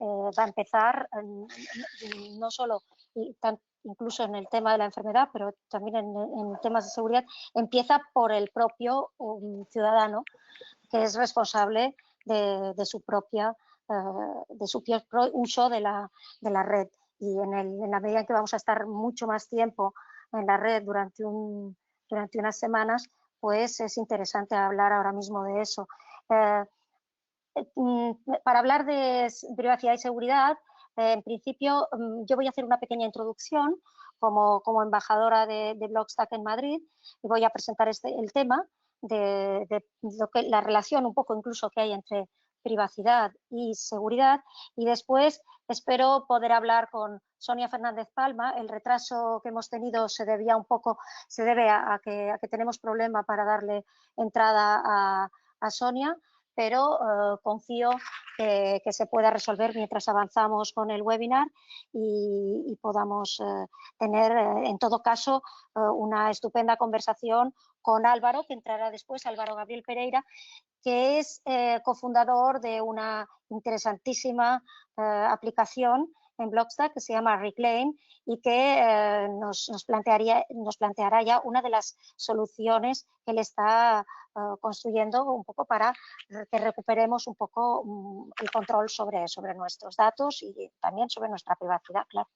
va a empezar no solo incluso en el tema de la enfermedad, pero también en temas de seguridad, empieza por el propio ciudadano, que es responsable de su propio uso de la red. Y en la medida en que vamos a estar mucho más tiempo en la red durante unas semanas, pues es interesante hablar ahora mismo de eso. Para hablar de privacidad y seguridad, en principio yo voy a hacer una pequeña introducción como embajadora de Blockstack en Madrid y voy a presentar el tema de la relación un poco incluso que hay entre privacidad y seguridad, y después espero poder hablar con Sonia Fernández Palma. El retraso que hemos tenido se debe a que tenemos problema para darle entrada a Sonia, pero confío que se pueda resolver mientras avanzamos con el webinar y podamos tener, en todo caso, una estupenda conversación con Álvaro, que entrará después, Álvaro Gabriel Pereira, que es cofundador de una interesantísima aplicación en Blockstack que se llama Reclaim y que nos planteará ya una de las soluciones que él está construyendo un poco para que recuperemos un poco el control sobre nuestros datos y también sobre nuestra privacidad, claro.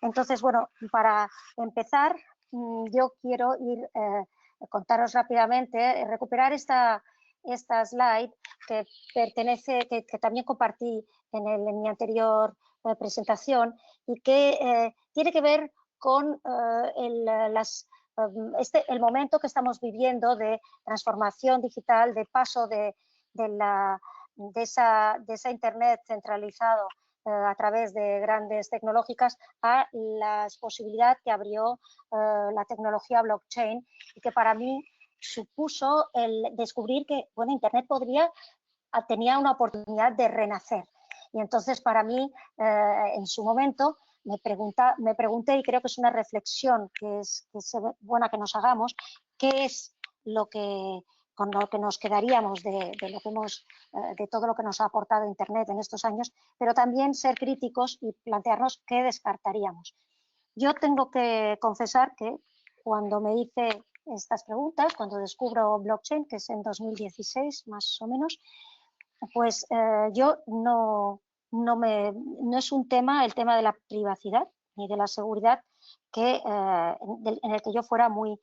Entonces, bueno, para empezar, yo quiero contaros rápidamente, recuperar esta slide que también compartí en mi anterior presentación y que tiene que ver con el momento que estamos viviendo de transformación digital, de paso de esa Internet centralizado a través de grandes tecnológicas a la posibilidad que abrió la tecnología blockchain y que para mí supuso el descubrir que Internet tenía una oportunidad de renacer. Y entonces para mí, en su momento, me pregunté, y creo que es una reflexión que es buena que nos hagamos, qué es con lo que nos quedaríamos de todo lo que nos ha aportado Internet en estos años, pero también ser críticos y plantearnos qué descartaríamos. Yo tengo que confesar que cuando me hice estas preguntas, cuando descubro blockchain, que es en 2016 más o menos, pues yo no es un tema, el tema de la privacidad ni de la seguridad en el que yo fuera muy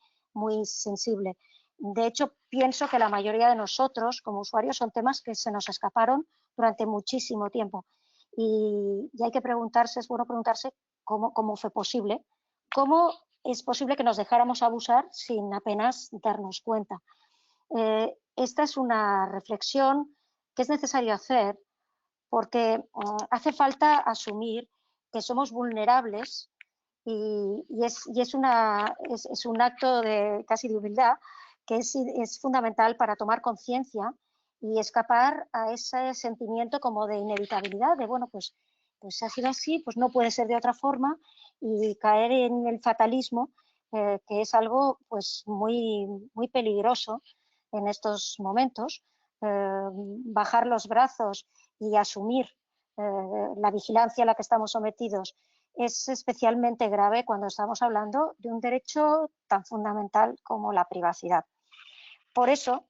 sensible. De hecho, pienso que la mayoría de nosotros como usuarios son temas que se nos escaparon durante muchísimo tiempo y hay que preguntarse, es bueno preguntarse cómo fue posible, cómo es posible que nos dejáramos abusar sin apenas darnos cuenta. Esta es una reflexión que es necesario hacer porque hace falta asumir que somos vulnerables y es un acto casi de humildad que es fundamental para tomar conciencia y escapar a ese sentimiento como de inevitabilidad, de bueno, pues ha sido así, pues no puede ser de otra forma, y caer en el fatalismo, que es algo pues muy peligroso en estos momentos. Bajar los brazos y asumir la vigilancia a la que estamos sometidos es especialmente grave cuando estamos hablando de un derecho tan fundamental como la privacidad. Por eso,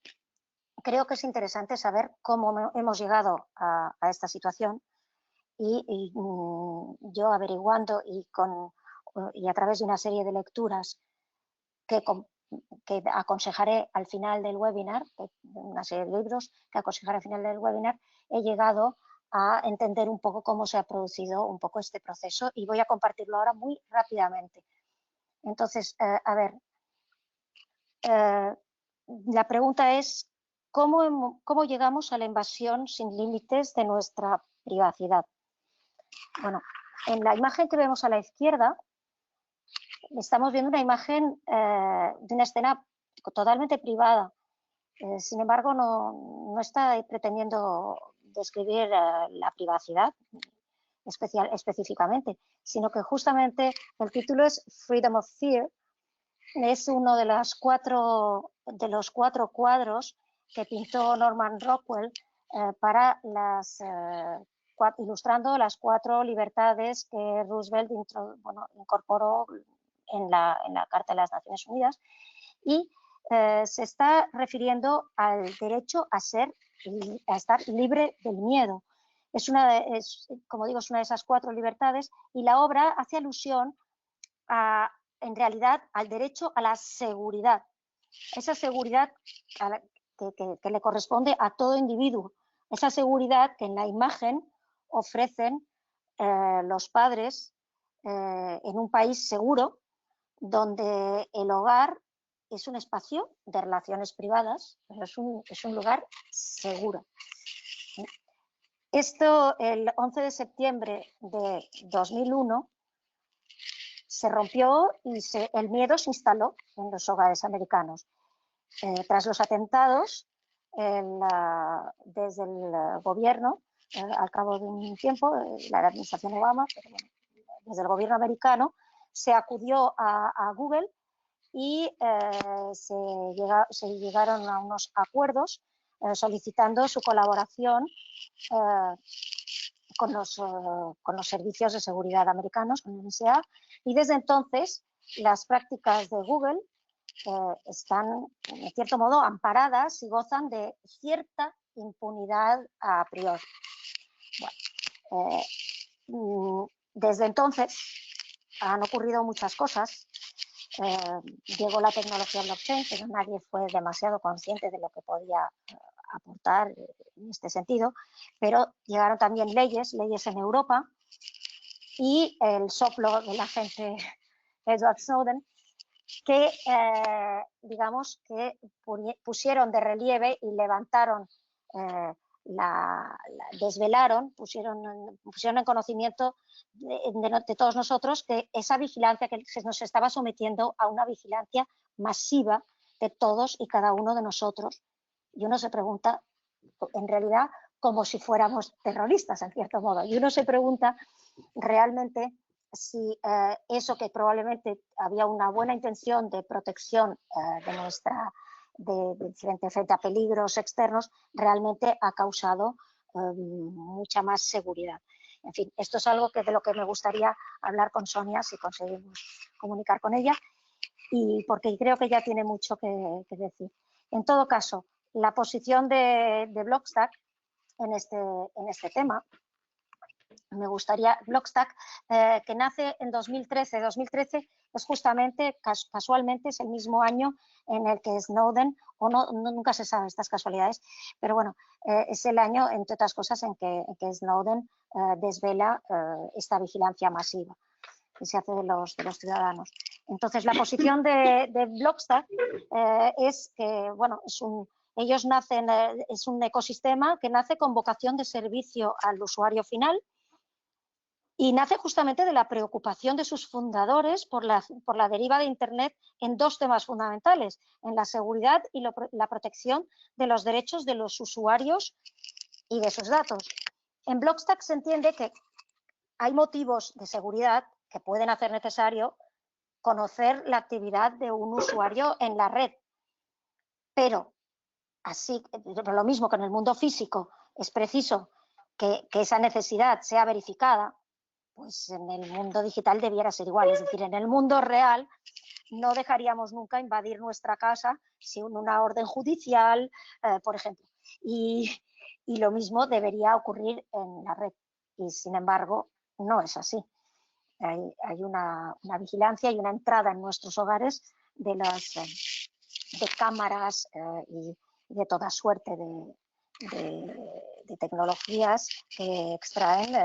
creo que es interesante saber cómo hemos llegado a esta situación y yo averiguando y a través de una serie de lecturas que aconsejaré al final del webinar, una serie de libros que aconsejaré al final del webinar, he llegado a entender un poco cómo se ha producido un poco este proceso y voy a compartirlo ahora muy rápidamente. Entonces, a ver, la pregunta es ¿cómo llegamos a la invasión sin límites de nuestra privacidad? Bueno, en la imagen que vemos a la izquierda estamos viendo una imagen de una escena totalmente privada. Sin embargo, no está pretendiendo describir la privacidad específicamente, sino que justamente el título es Freedom of Fear. Es uno de los cuatro cuadros que pintó Norman Rockwell para ilustrando las 4 libertades que Roosevelt incorporó en la Carta de las Naciones Unidas, y se está refiriendo al derecho a estar libre del miedo. Como digo, es una de esas 4 libertades, y la obra hace alusión en realidad al derecho a la seguridad, esa seguridad que le corresponde a todo individuo, esa seguridad que en la imagen ofrecen los padres en un país seguro, donde el hogar es un espacio de relaciones privadas, pero es un lugar seguro. Esto, el 11 de septiembre de 2001, se rompió y el miedo se instaló en los hogares americanos. Tras los atentados, desde el gobierno, al cabo de un tiempo, la administración Obama, pero bueno, desde el gobierno americano, se acudió a Google y se llegaron a unos acuerdos solicitando su colaboración con los servicios de seguridad americanos, con el NSA, y desde entonces las prácticas de Google están, en cierto modo, amparadas y gozan de cierta impunidad a priori. Bueno, desde entonces han ocurrido muchas cosas. Llegó la tecnología blockchain, pero nadie fue demasiado consciente de lo que podía aportar en este sentido, pero llegaron también leyes en Europa, y el soplo del agente Edward Snowden, que digamos que pusieron de relieve y levantaron, desvelaron, pusieron en conocimiento de todos nosotros que esa vigilancia, que se nos estaba sometiendo a una vigilancia masiva de todos y cada uno de nosotros. Y uno se pregunta, en realidad, como si fuéramos terroristas, en cierto modo, y uno se pregunta realmente si eso, que probablemente había una buena intención de protección frente a peligros externos, realmente ha causado mucha más seguridad. En fin, esto es algo de lo que me gustaría hablar con Sonia, si conseguimos comunicar con ella, y porque creo que ella tiene mucho que decir. En todo caso, la posición de Blockstack en este tema, me gustaría, Blockstack, que nace en 2013. 2013 es justamente, casualmente, es el mismo año en el que Snowden, o nunca se sabe estas casualidades, pero bueno, es el año, entre otras cosas, en que Snowden desvela esta vigilancia masiva que se hace de los ciudadanos. Entonces, la posición de Blockstack es que, bueno, ellos nacen, es un ecosistema que nace con vocación de servicio al usuario final, y nace justamente de la preocupación de sus fundadores por la deriva de Internet en 2 temas fundamentales: en la seguridad y la protección de los derechos de los usuarios y de sus datos. En Blockstack se entiende que hay motivos de seguridad que pueden hacer necesario conocer la actividad de un usuario en la red, pero lo mismo que en el mundo físico es preciso que esa necesidad sea verificada, pues en el mundo digital debiera ser igual. Es decir, en el mundo real no dejaríamos nunca invadir nuestra casa sin una orden judicial, por ejemplo. Y lo mismo debería ocurrir en la red. Y sin embargo, no es así. Hay una vigilancia y una entrada en nuestros hogares de cámaras y de toda suerte de tecnologías que extraen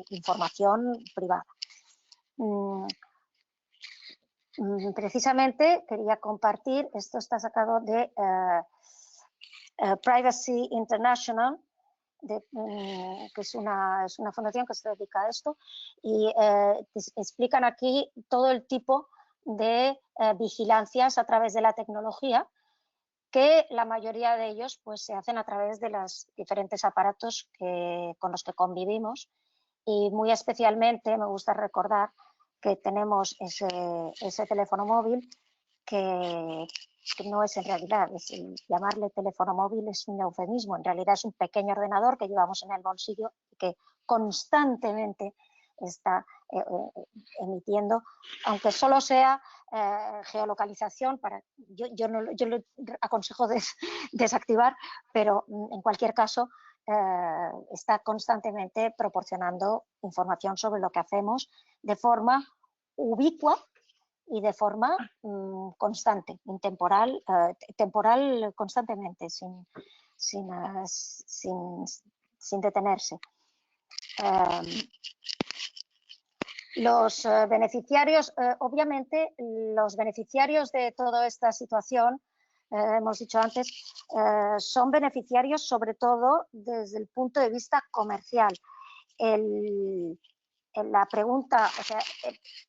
información privada. Precisamente quería compartir, esto está sacado de Privacy International, que es una fundación que se dedica a esto, y explican aquí todo el tipo de vigilancias a través de la tecnología, que la mayoría de ellos pues se hacen a través de los diferentes aparatos con los que convivimos, y muy especialmente me gusta recordar que tenemos ese teléfono móvil que no es en realidad, llamarle teléfono móvil es un eufemismo, en realidad es un pequeño ordenador que llevamos en el bolsillo que constantemente está emitiendo, aunque solo sea geolocalización, yo lo aconsejo desactivar, pero en cualquier caso está constantemente proporcionando información sobre lo que hacemos de forma ubicua y de forma constante, intemporal, temporal constantemente, sin detenerse. Los beneficiarios, obviamente, los beneficiarios de toda esta situación, hemos dicho antes, son beneficiarios sobre todo desde el punto de vista comercial. La pregunta, o sea,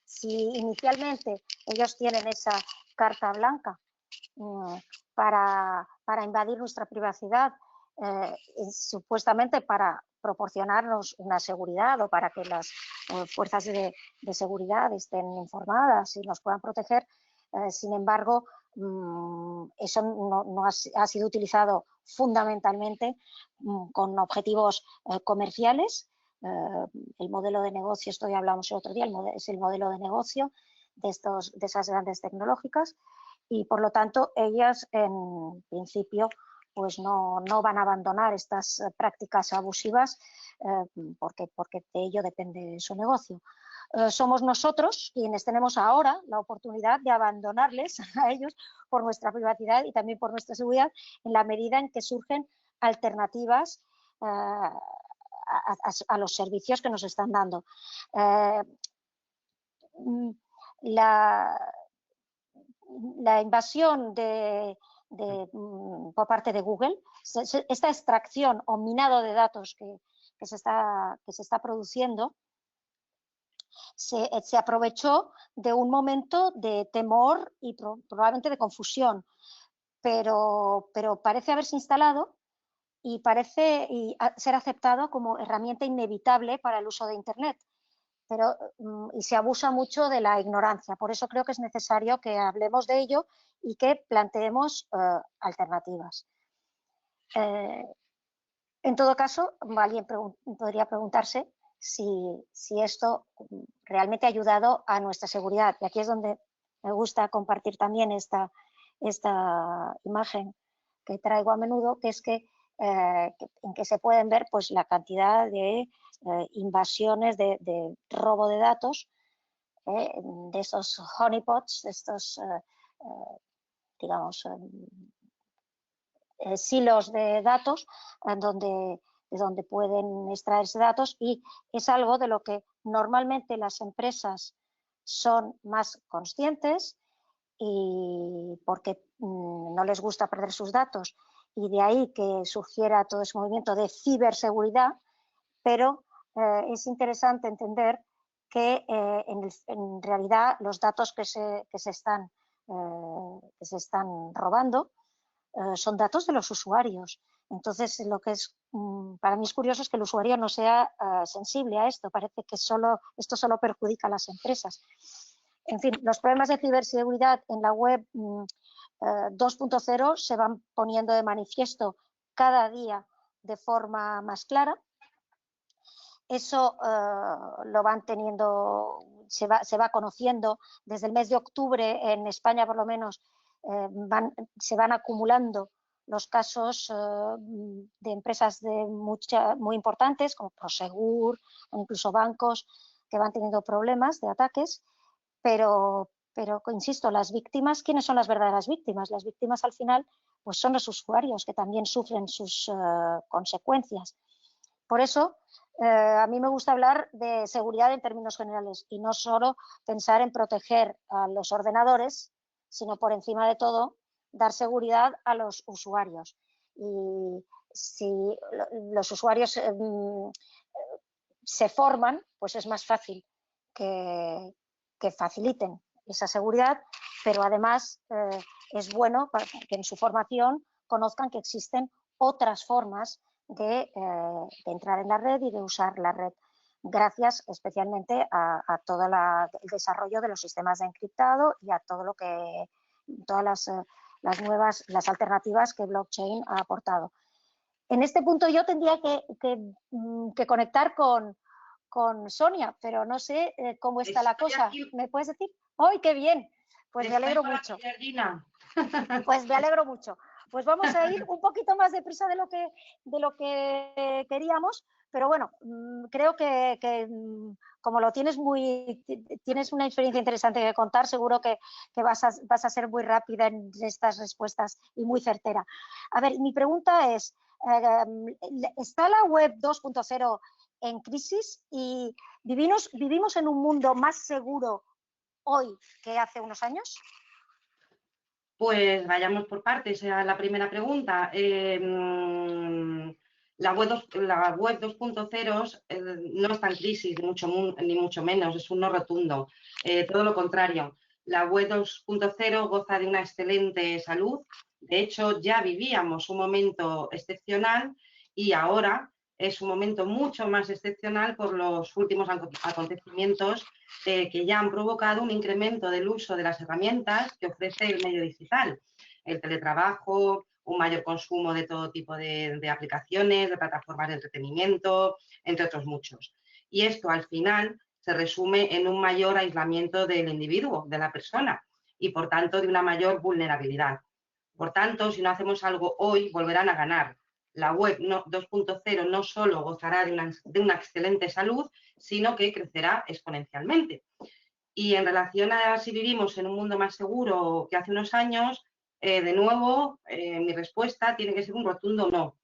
si inicialmente ellos tienen esa carta blanca para invadir nuestra privacidad, supuestamente para proporcionarnos una seguridad o para que las fuerzas de seguridad estén informadas y nos puedan proteger, sin embargo, eso no ha sido utilizado fundamentalmente con objetivos comerciales. El modelo de negocio, esto ya hablamos el otro día, es el modelo de negocio de esas grandes tecnológicas, y por lo tanto ellas en principio pues no van a abandonar estas prácticas abusivas porque de ello depende su negocio. Somos nosotros quienes tenemos ahora la oportunidad de abandonarles a ellos por nuestra privacidad y también por nuestra seguridad, en la medida en que surgen alternativas a los servicios que nos están dando. La invasión por parte de Google, esta extracción o minado de datos que se está produciendo, se aprovechó de un momento de temor y probablemente de confusión, pero parece haberse instalado y parece ser aceptado como herramienta inevitable para el uso de Internet. Y se abusa mucho de la ignorancia. Por eso creo que es necesario que hablemos de ello y que planteemos alternativas. En todo caso, alguien podría preguntarse si esto realmente ha ayudado a nuestra seguridad. Y aquí es donde me gusta compartir también esta imagen que traigo a menudo, que es en que se pueden ver pues, la cantidad de invasiones, de robo de datos, de estos honeypots, de estos, digamos, silos de datos de donde pueden extraerse datos, y es algo de lo que normalmente las empresas son más conscientes y porque no les gusta perder sus datos, y de ahí que surgiera todo ese movimiento de ciberseguridad, pero es interesante entender que en realidad los datos que se están robando son datos de los usuarios. Entonces, lo que es para mí es curioso es que el usuario no sea sensible a esto. Parece que esto solo perjudica a las empresas. En fin, los problemas de ciberseguridad en la web 2.0 se van poniendo de manifiesto cada día de forma más clara. Eso lo van teniendo, se va conociendo desde el mes de octubre en España, por lo menos. Se van acumulando los casos de empresas muy importantes como Prosegur o incluso bancos que van teniendo problemas de ataques, pero insisto, las víctimas, ¿quiénes son las verdaderas víctimas? Las víctimas al final pues son los usuarios, que también sufren sus consecuencias. Por eso a mí me gusta hablar de seguridad en términos generales y no solo pensar en proteger a los ordenadores, sino por encima de todo dar seguridad a los usuarios. Y si los usuarios se forman, pues es más fácil que faciliten esa seguridad, pero además es bueno para que en su formación conozcan que existen otras formas de entrar en la red y de usar la red, gracias especialmente a todo el desarrollo de los sistemas de encriptado y a todo lo que todas las alternativas que blockchain ha aportado. En este punto yo tendría que conectar con Sonia, pero no sé cómo está la cosa. ¿Me puedes decir? ¡Ay, qué bien! Pues me alegro mucho. Pues me alegro mucho. Pues vamos a ir un poquito más deprisa de lo que queríamos, pero bueno, creo que como tienes una experiencia interesante que contar, seguro que vas a ser muy rápida en estas respuestas y muy certera. A ver, mi pregunta es, ¿está la web 2.0 en crisis y vivimos en un mundo más seguro hoy que hace unos años? Pues vayamos por partes a la primera pregunta. La web 2.0 no está en crisis, ni mucho menos, es un no rotundo. Todo lo contrario, la web 2.0 goza de una excelente salud. De hecho, ya vivíamos un momento excepcional y ahora es un momento mucho más excepcional por los últimos acontecimientos que ya han provocado un incremento del uso de las herramientas que ofrece el medio digital, el teletrabajo, un mayor consumo de todo tipo de aplicaciones, de plataformas de entretenimiento, entre otros muchos. Y esto al final se resume en un mayor aislamiento del individuo, de la persona, y por tanto de una mayor vulnerabilidad. Por tanto, si no hacemos algo hoy, volverán a ganar. La web 2.0 no solo gozará de una excelente salud, sino que crecerá exponencialmente. Y en relación a si vivimos en un mundo más seguro que hace unos años, de nuevo, mi respuesta tiene que ser un rotundo no.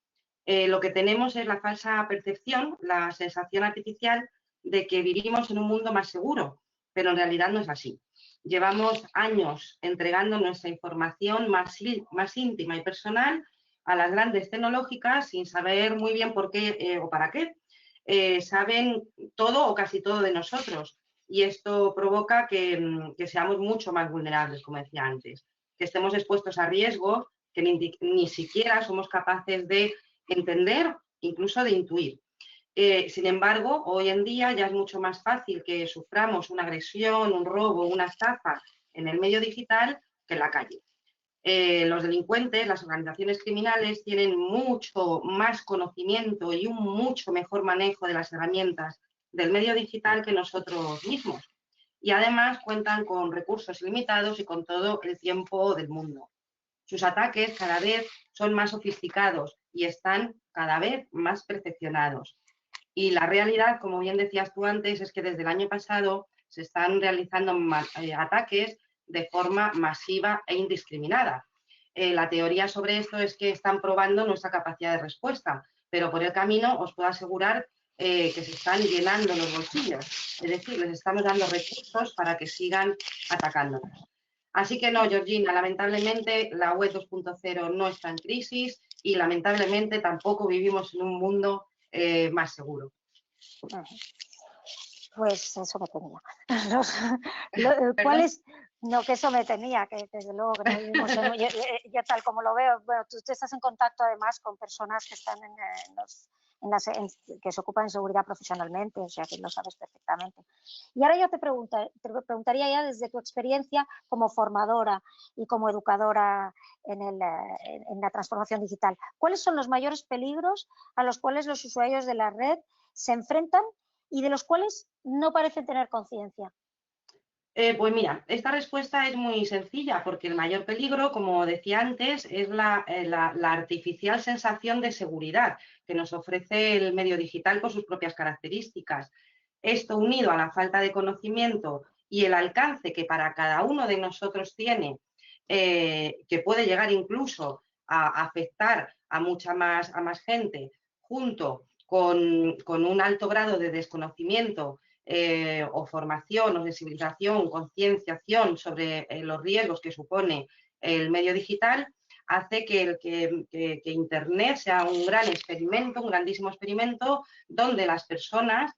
Lo que tenemos es la falsa percepción, la sensación artificial de que vivimos en un mundo más seguro, pero en realidad no es así. Llevamos años entregando nuestra información más íntima y personal a las grandes tecnológicas sin saber muy bien por qué o para qué. Saben todo o casi todo de nosotros y esto provoca que seamos mucho más vulnerables, como decía antes, que estemos expuestos a riesgos que ni siquiera somos capaces de entender, incluso de intuir. Sin embargo, hoy en día ya es mucho más fácil que suframos una agresión, un robo, una estafa en el medio digital que en la calle. Los delincuentes, las organizaciones criminales tienen mucho más conocimiento y un mucho mejor manejo de las herramientas del medio digital que nosotros mismos. Y además cuentan con recursos ilimitados y con todo el tiempo del mundo. Sus ataques cada vez son más sofisticados y están cada vez más perfeccionados. Y la realidad, como bien decías tú antes, es que desde el año pasado se están realizando ataques de forma masiva e indiscriminada. La teoría sobre esto es que están probando nuestra capacidad de respuesta, pero por el camino os puedo asegurar que se están llenando los bolsillos. Es decir, les estamos dando recursos para que sigan atacándonos. Así que no, Georgina, lamentablemente la web 2.0 no está en crisis y lamentablemente tampoco vivimos en un mundo más seguro. Pues eso me tenía. ¿Cuál es? No, que eso me tenía, que desde luego que no vivimos en, yo tal como lo veo, bueno, tú estás en contacto además con personas que están que se ocupan de seguridad profesionalmente, o sea que lo sabes perfectamente. Y ahora yo te preguntaría ya desde tu experiencia como formadora y como educadora en la transformación digital, ¿cuáles son los mayores peligros a los cuales los usuarios de la red se enfrentan y de los cuales no parecen tener conciencia? Pues mira, esta respuesta es muy sencilla porque el mayor peligro, como decía antes, es la artificial sensación de seguridad que nos ofrece el medio digital por sus propias características. Esto unido a la falta de conocimiento y el alcance que para cada uno de nosotros tiene, que puede llegar incluso a afectar a más gente, junto con un alto grado de desconocimiento o formación o sensibilización, concienciación sobre los riesgos que supone el medio digital, hace que Internet sea un gran experimento, un grandísimo experimento, donde las personas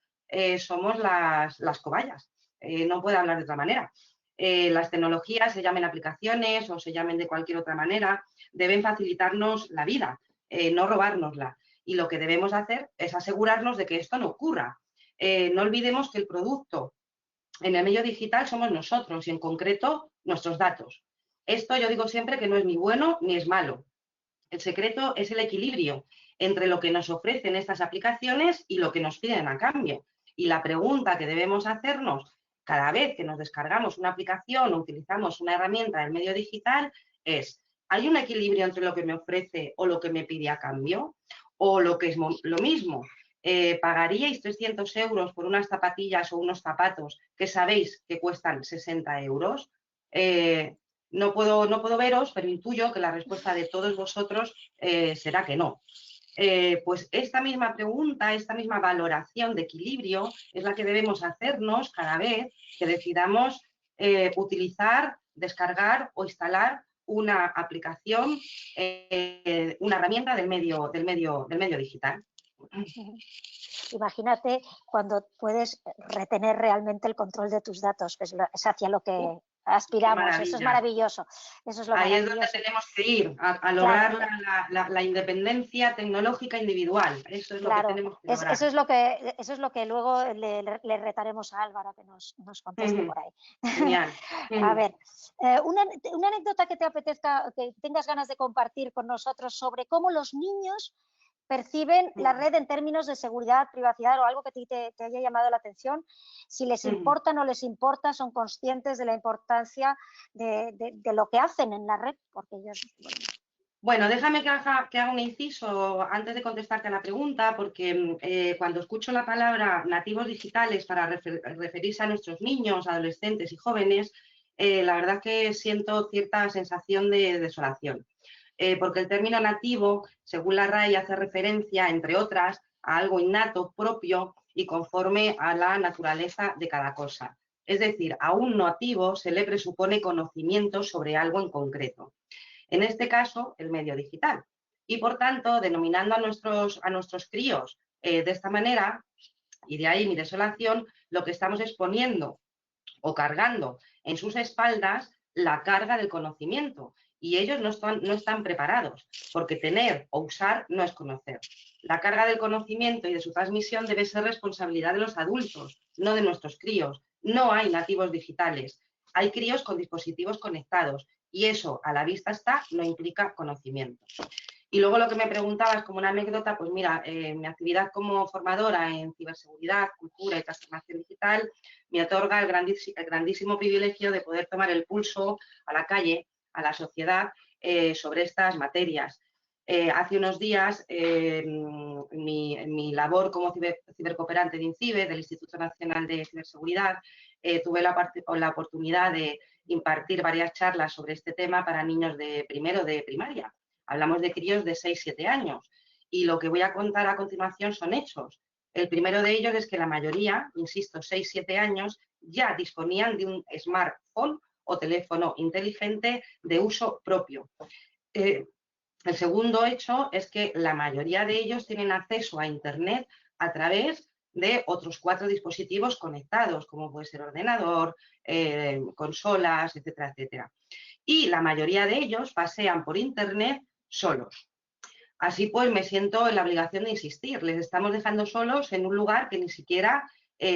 somos las cobayas. No puedo hablar de otra manera. Las tecnologías, se llamen aplicaciones o se llamen de cualquier otra manera, deben facilitarnos la vida, no robárnosla. Y lo que debemos hacer es asegurarnos de que esto no ocurra. No olvidemos que el producto en el medio digital somos nosotros y en concreto nuestros datos. Esto yo digo siempre que no es ni bueno ni es malo. El secreto es el equilibrio entre lo que nos ofrecen estas aplicaciones y lo que nos piden a cambio. Y la pregunta que debemos hacernos cada vez que nos descargamos una aplicación o utilizamos una herramienta del medio digital es: ¿hay un equilibrio entre lo que me ofrece o lo que me pide a cambio? O lo que es lo mismo, ¿pagaríais 300 euros por unas zapatillas o unos zapatos que sabéis que cuestan 60 euros? No puedo veros, pero intuyo que la respuesta de todos vosotros será que no. Pues esta misma pregunta, esta misma valoración de equilibrio es la que debemos hacernos cada vez que decidamos utilizar, descargar o instalar una aplicación, una herramienta del medio digital. Imagínate cuando puedes retener realmente el control de tus datos, que es hacia lo que aspiramos. Eso es maravilloso. Eso es lo Ahí maravilloso. es donde tenemos que ir, a lograr la independencia tecnológica individual. Eso es lo que tenemos que lograr. Eso es lo que luego le retaremos a Álvaro que nos conteste por ahí. Genial. A ver, una anécdota que te apetezca, que tengas ganas de compartir con nosotros sobre cómo los niños perciben la red en términos de seguridad, privacidad o algo que te haya llamado la atención, si les importa, no les importa, son conscientes de la importancia de lo que hacen en la red, porque ellos... Bueno, déjame que haga un inciso antes de contestarte a la pregunta, porque cuando escucho la palabra nativos digitales para referirse a nuestros niños, adolescentes y jóvenes, la verdad que siento cierta sensación de desolación. Porque el término nativo, según la RAE, hace referencia, entre otras, a algo innato, propio y conforme a la naturaleza de cada cosa. Es decir, a un nativo se le presupone conocimiento sobre algo en concreto. En este caso, el medio digital. Y, por tanto, denominando a nuestros críos de esta manera, y de ahí mi desolación, lo que estamos es poniendo o cargando en sus espaldas la carga del conocimiento. Y ellos no están preparados, porque tener o usar no es conocer. La carga del conocimiento y de su transmisión debe ser responsabilidad de los adultos, no de nuestros críos. No hay nativos digitales, hay críos con dispositivos conectados y eso, a la vista está, no implica conocimiento. Y luego lo que me preguntabas como una anécdota, pues mira, mi actividad como formadora en ciberseguridad, cultura y transformación digital me otorga el grandísimo privilegio de poder tomar el pulso a la calle, a la sociedad, sobre estas materias. Hace unos días, en mi labor como cibercooperante de INCIBE, del Instituto Nacional de Ciberseguridad, tuve la oportunidad de impartir varias charlas sobre este tema para niños de primero de primaria. Hablamos de críos de 6-7 años. Y lo que voy a contar a continuación son hechos. El primero de ellos es que la mayoría, insisto, 6-7 años, ya disponían de un smartphone o teléfono inteligente de uso propio. El segundo hecho es que la mayoría de ellos tienen acceso a Internet a través de otros 4 dispositivos conectados, como puede ser ordenador, consolas, etcétera, etcétera. Y la mayoría de ellos pasean por Internet solos. Así pues, me siento en la obligación de insistir. Les estamos dejando solos en un lugar que ni siquiera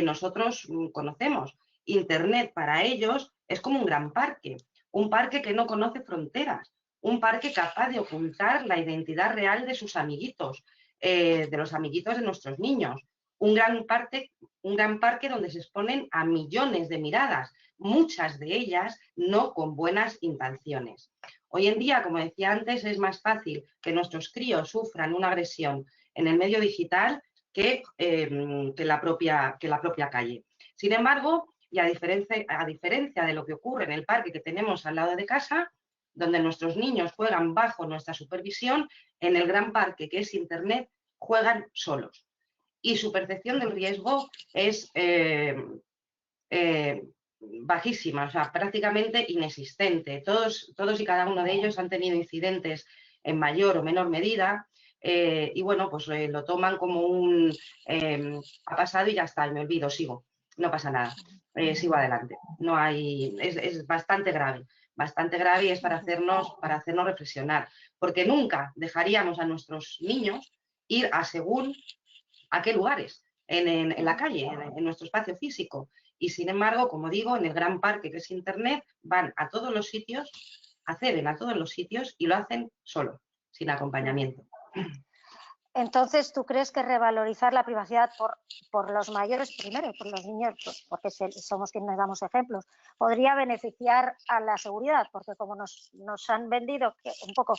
nosotros conocemos. Internet para ellos es como un gran parque, un parque que no conoce fronteras, un parque capaz de ocultar la identidad real de sus amiguitos, de los amiguitos de nuestros niños. Un gran parque donde se exponen a millones de miradas, muchas de ellas no con buenas intenciones. Hoy en día, como decía antes, es más fácil que nuestros críos sufran una agresión en el medio digital que la propia calle. Sin embargo, y a diferencia de lo que ocurre en el parque que tenemos al lado de casa, donde nuestros niños juegan bajo nuestra supervisión, en el gran parque que es Internet juegan solos. Y su percepción del riesgo es bajísima, o sea, prácticamente inexistente. Todos y cada uno de ellos han tenido incidentes en mayor o menor medida y bueno, pues lo toman como un ha pasado y ya está, y me olvido, sigo, no pasa nada, sigo adelante. No hay, es bastante grave y es para hacernos reflexionar, porque nunca dejaríamos a nuestros niños ir a según a qué lugares, en la calle, en nuestro espacio físico. Y sin embargo, como digo, en el gran parque que es Internet, van a todos los sitios, acceden a todos los sitios y lo hacen solo, sin acompañamiento. Entonces, ¿tú crees que revalorizar la privacidad por los mayores primero, por los niños, pues porque somos quienes damos ejemplos, podría beneficiar a la seguridad? Porque como nos han vendido que un poco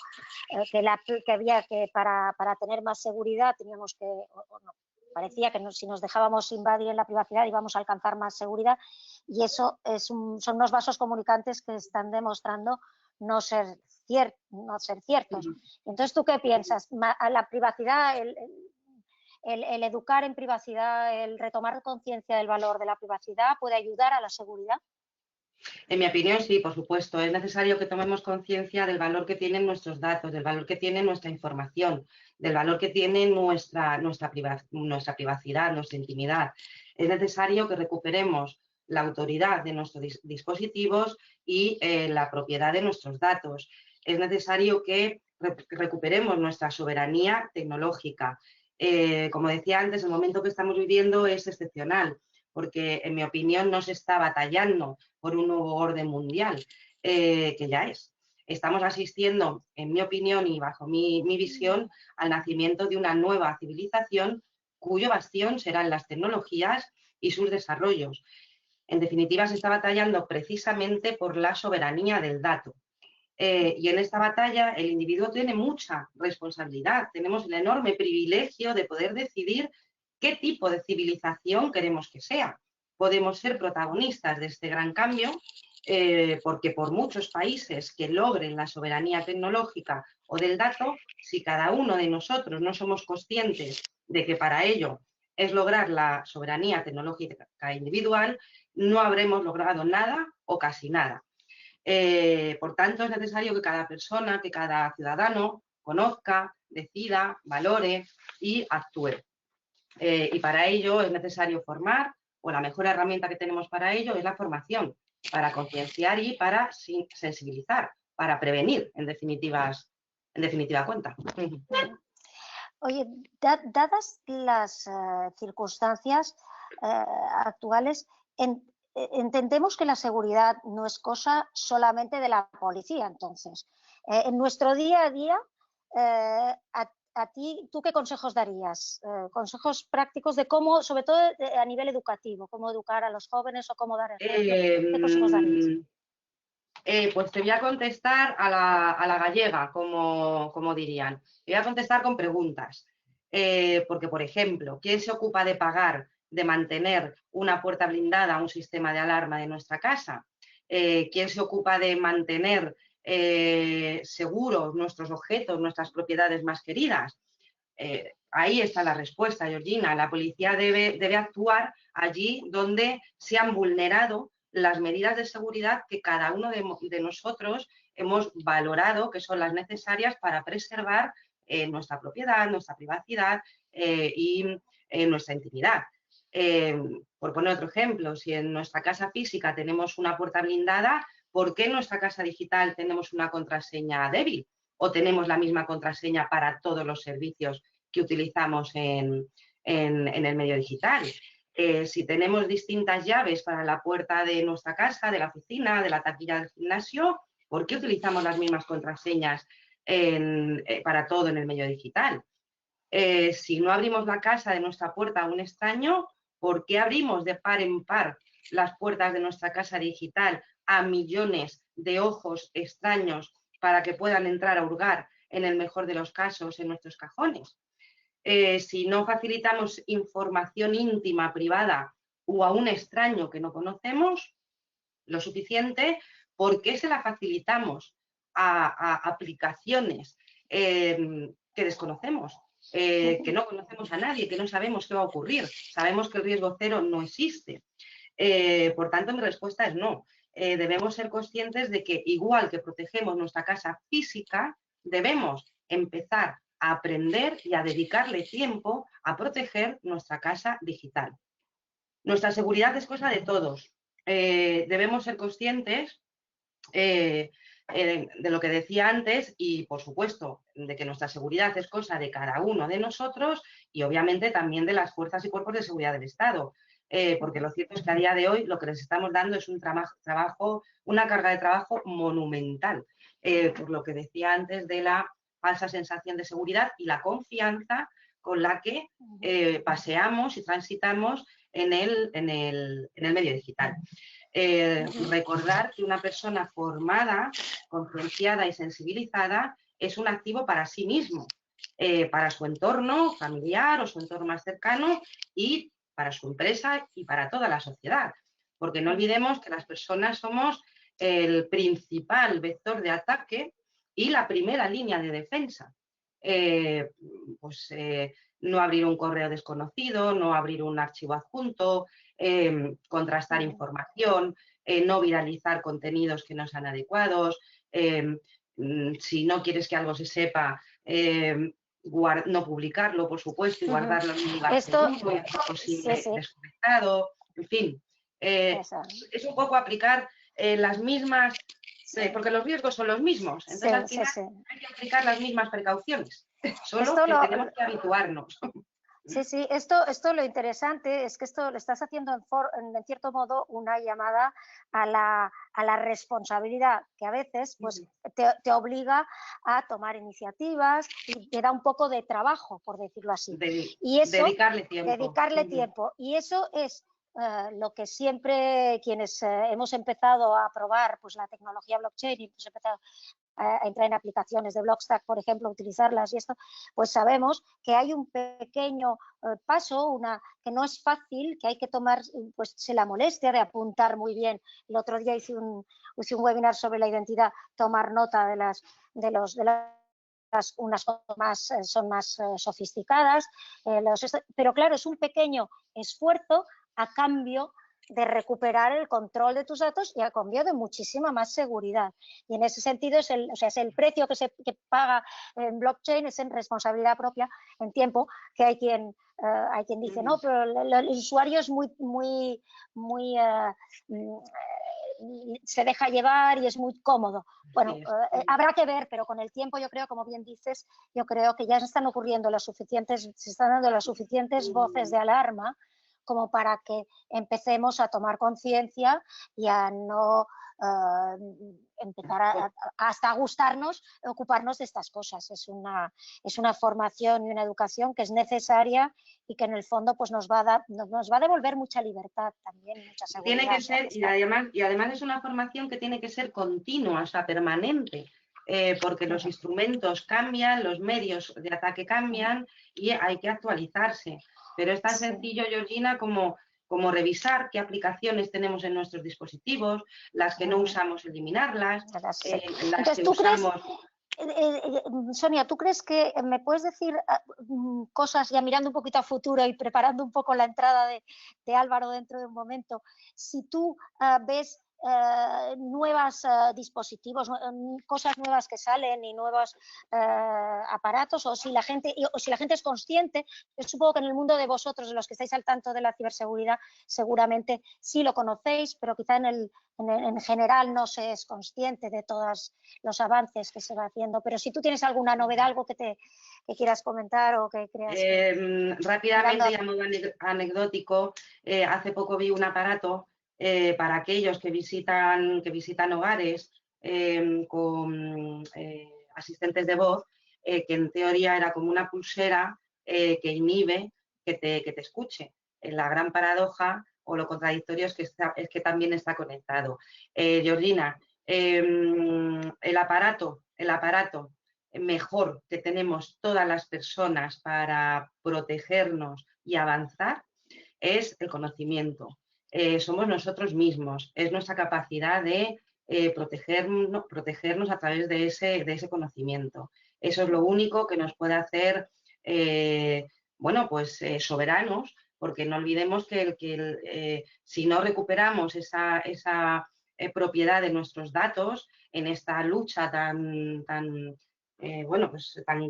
que había que para tener más seguridad teníamos que, no, parecía que si nos dejábamos invadir en la privacidad íbamos a alcanzar más seguridad, y eso son unos vasos comunicantes que están demostrando no ser ciertos. Entonces, ¿tú qué piensas? ¿A la privacidad, el educar en privacidad, el retomar conciencia del valor de la privacidad puede ayudar a la seguridad? En mi opinión, sí, por supuesto. Es necesario que tomemos conciencia del valor que tienen nuestros datos, del valor que tiene nuestra información, del valor que tiene nuestra privacidad, nuestra intimidad. Es necesario que recuperemos la autoridad de nuestros dispositivos y la propiedad de nuestros datos. Es necesario que recuperemos nuestra soberanía tecnológica. Como decía antes, el momento que estamos viviendo es excepcional, porque en mi opinión no se está batallando por un nuevo orden mundial, que ya es. Estamos asistiendo, en mi opinión y bajo mi visión, al nacimiento de una nueva civilización cuyo bastión serán las tecnologías y sus desarrollos. En definitiva, se está batallando precisamente por la soberanía del dato. Y en esta batalla el individuo tiene mucha responsabilidad. Tenemos el enorme privilegio de poder decidir qué tipo de civilización queremos que sea. Podemos ser protagonistas de este gran cambio, porque por muchos países que logren la soberanía tecnológica o del dato, si cada uno de nosotros no somos conscientes de que para ello es lograr la soberanía tecnológica individual, no habremos logrado nada o casi nada. Por tanto, es necesario que cada persona, que cada ciudadano conozca, decida, valore y actúe. Y para ello es necesario formar, o la mejor herramienta que tenemos para ello es la formación, para concienciar y para sensibilizar, para prevenir, en definitiva cuenta. Oye, dadas las circunstancias actuales, entendemos que la seguridad no es cosa solamente de la policía, entonces. En nuestro día a día, a ti, ¿tú qué consejos darías? Consejos prácticos de cómo, sobre todo a nivel educativo, cómo educar a los jóvenes o cómo dar ejemplo. ¿Qué consejos darías? Pues te voy a contestar a la gallega, como dirían. Te voy a contestar con preguntas. Porque, por ejemplo, ¿quién se ocupa de pagar, de mantener una puerta blindada, un sistema de alarma de nuestra casa? ¿Quién se ocupa de mantener seguros nuestros objetos, nuestras propiedades más queridas? Ahí está la respuesta, Georgina. La policía debe actuar allí donde se han vulnerado las medidas de seguridad que cada uno de nosotros hemos valorado que son las necesarias para preservar nuestra propiedad, nuestra privacidad y nuestra intimidad. Por poner otro ejemplo, si en nuestra casa física tenemos una puerta blindada, ¿por qué en nuestra casa digital tenemos una contraseña débil? ¿O tenemos la misma contraseña para todos los servicios que utilizamos en el medio digital? Si tenemos distintas llaves para la puerta de nuestra casa, de la oficina, de la taquilla del gimnasio, ¿por qué utilizamos las mismas contraseñas para todo en el medio digital? Si no abrimos la casa de nuestra puerta a un extraño, ¿por qué abrimos de par en par las puertas de nuestra casa digital a millones de ojos extraños para que puedan entrar a hurgar, en el mejor de los casos, en nuestros cajones? Si no facilitamos información íntima, privada o a un extraño que no conocemos lo suficiente, ¿por qué se la facilitamos a aplicaciones que desconocemos? Que no conocemos a nadie, que no sabemos qué va a ocurrir. Sabemos que el riesgo cero no existe. Por tanto, mi respuesta es no. Debemos ser conscientes de que, igual que protegemos nuestra casa física, debemos empezar a aprender y a dedicarle tiempo a proteger nuestra casa digital. Nuestra seguridad es cosa de todos. Debemos ser conscientes de lo que decía antes y, por supuesto, de que nuestra seguridad es cosa de cada uno de nosotros y, obviamente, también de las fuerzas y cuerpos de seguridad del Estado. Porque lo cierto es que a día de hoy lo que les estamos dando es una carga de trabajo monumental. Por lo que decía antes de la falsa sensación de seguridad y la confianza con la que paseamos y transitamos en el medio digital. Recordar que una persona formada, concienciada y sensibilizada es un activo para sí mismo, para su entorno familiar o su entorno más cercano y para su empresa y para toda la sociedad. Porque no olvidemos que las personas somos el principal vector de ataque y la primera línea de defensa. No abrir un correo desconocido, no abrir un archivo adjunto, contrastar información, no viralizar contenidos que no sean adecuados, si no quieres que algo se sepa, no publicarlo, por supuesto, y guardarlo en un lugar seguro, y si posible desconectado, en fin. Es un poco aplicar las mismas, porque los riesgos son los mismos, entonces al final hay que aplicar las mismas precauciones, solo que tenemos que habituarnos. Sí, sí, esto lo interesante es que esto le estás haciendo en cierto modo una llamada a la responsabilidad, que a veces pues, te obliga a tomar iniciativas y te da un poco de trabajo, por decirlo así. Y eso, dedicarle tiempo. Y eso es lo que siempre quienes hemos empezado a probar pues, la tecnología blockchain y hemos empezado a entrar en aplicaciones de Blockstack, por ejemplo, utilizarlas y esto, pues sabemos que hay un pequeño paso, que no es fácil, que hay que tomar pues la molestia de apuntar muy bien. El otro día hice un webinar sobre la identidad, tomar nota unas son más sofisticadas, pero claro, es un pequeño esfuerzo a cambio de recuperar el control de tus datos y a cambio de muchísima más seguridad. Y en ese sentido es el precio que paga en blockchain, es en responsabilidad propia, en tiempo, que hay quien dice, no, pero el usuario es muy se deja llevar y es muy cómodo. Bueno, habrá que ver, pero con el tiempo yo creo, como bien dices, yo creo que ya se están dando las suficientes voces de alarma como para que empecemos a tomar conciencia y a no empezar hasta a gustarnos, ocuparnos de estas cosas. Es una formación y una educación que es necesaria y que en el fondo pues, nos va a devolver mucha libertad también, mucha seguridad. Tiene que ser, y además es una formación que tiene que ser continua, o sea, permanente. Porque los instrumentos cambian, los medios de ataque cambian y hay que actualizarse. Pero es tan sencillo, Georgina, como revisar qué aplicaciones tenemos en nuestros dispositivos, las que no usamos, eliminarlas, las Entonces, que usamos... Sonia, ¿tú crees que me puedes decir cosas, ya mirando un poquito a futuro y preparando un poco la entrada de Álvaro dentro de un momento, si tú ves nuevos dispositivos, cosas nuevas que salen y nuevos aparatos, o si la gente es consciente? Yo supongo que en el mundo de vosotros, de los que estáis al tanto de la ciberseguridad, seguramente sí lo conocéis, pero quizá en general no se es consciente de todos los avances que se va haciendo. Pero si tú tienes alguna novedad, algo que quieras comentar o que creas rápidamente, y a modo anecdótico, hace poco vi un aparato para aquellos que visitan hogares con asistentes de voz, que en teoría era como una pulsera que inhibe que te escuche. La gran paradoja o lo contradictorio es que también está conectado. Georgina, el aparato mejor que tenemos todas las personas para protegernos y avanzar es el conocimiento. Somos nosotros mismos, es nuestra capacidad de protegernos a través de ese conocimiento. Eso es lo único que nos puede hacer soberanos, porque no olvidemos que si no recuperamos esa propiedad de nuestros datos en esta lucha tan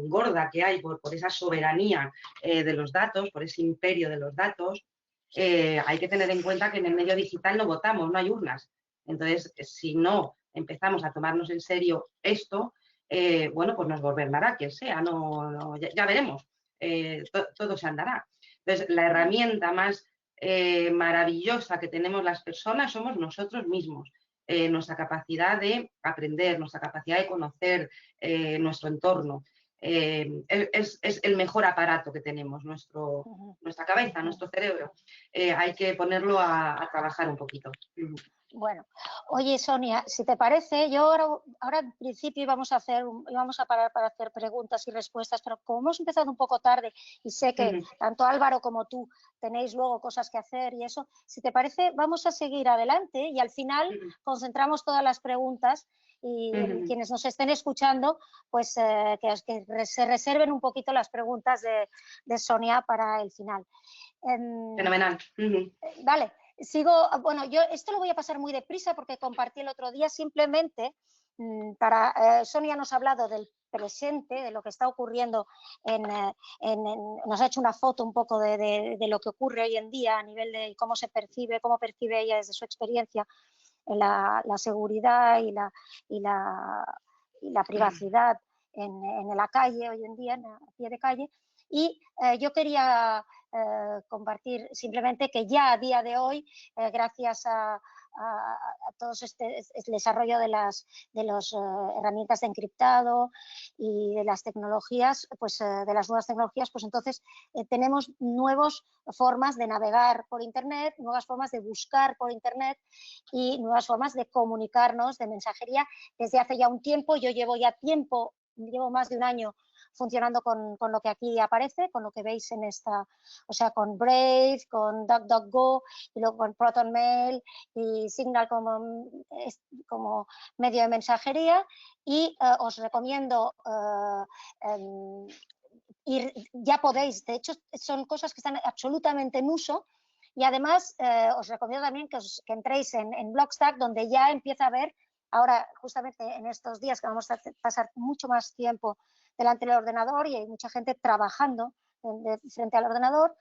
gorda que hay por esa soberanía de los datos, por ese imperio de los datos, hay que tener en cuenta que en el medio digital no votamos, no hay urnas. Entonces, si no empezamos a tomarnos en serio esto, pues nos gobernará quien sea, ya veremos, todo se andará. Entonces, la herramienta más maravillosa que tenemos las personas somos nosotros mismos. Nuestra capacidad de aprender, nuestra capacidad de conocer nuestro entorno. es el mejor aparato que tenemos, nuestra cabeza, nuestro cerebro. Hay que ponerlo a trabajar un poquito. Bueno, oye Sonia, si te parece, yo ahora en principio íbamos a parar para hacer preguntas y respuestas, pero como hemos empezado un poco tarde y sé que tanto Álvaro como tú tenéis luego cosas que hacer y eso, si te parece, vamos a seguir adelante y al final concentramos todas las preguntas y quienes nos estén escuchando, pues que se reserven un poquito las preguntas de Sonia para el final. Fenomenal. Vale. Sigo, bueno, yo esto lo voy a pasar muy deprisa porque compartí el otro día simplemente Sonia nos ha hablado del presente, de lo que está ocurriendo, nos ha hecho una foto un poco de lo que ocurre hoy en día a nivel de cómo percibe ella desde su experiencia la seguridad y la privacidad en la calle hoy en día, a pie de calle. Y yo quería compartir simplemente que ya a día de hoy, gracias a todo el desarrollo de las herramientas de encriptado y de las tecnologías, pues de las nuevas tecnologías, pues entonces tenemos nuevas formas de navegar por Internet, nuevas formas de buscar por Internet y nuevas formas de comunicarnos, de mensajería. Desde hace ya un tiempo, yo llevo más de un año funcionando con lo que aquí aparece, con lo que veis en esta, o sea, con Brave, con DuckDuckGo y luego con ProtonMail y Signal como medio de mensajería, y os recomiendo ya podéis, de hecho son cosas que están absolutamente en uso, y además os recomiendo también que entréis en Blockstack, donde ya empieza a haber, ahora justamente en estos días que vamos a pasar mucho más tiempo delante del ordenador y hay mucha gente trabajando frente al ordenador,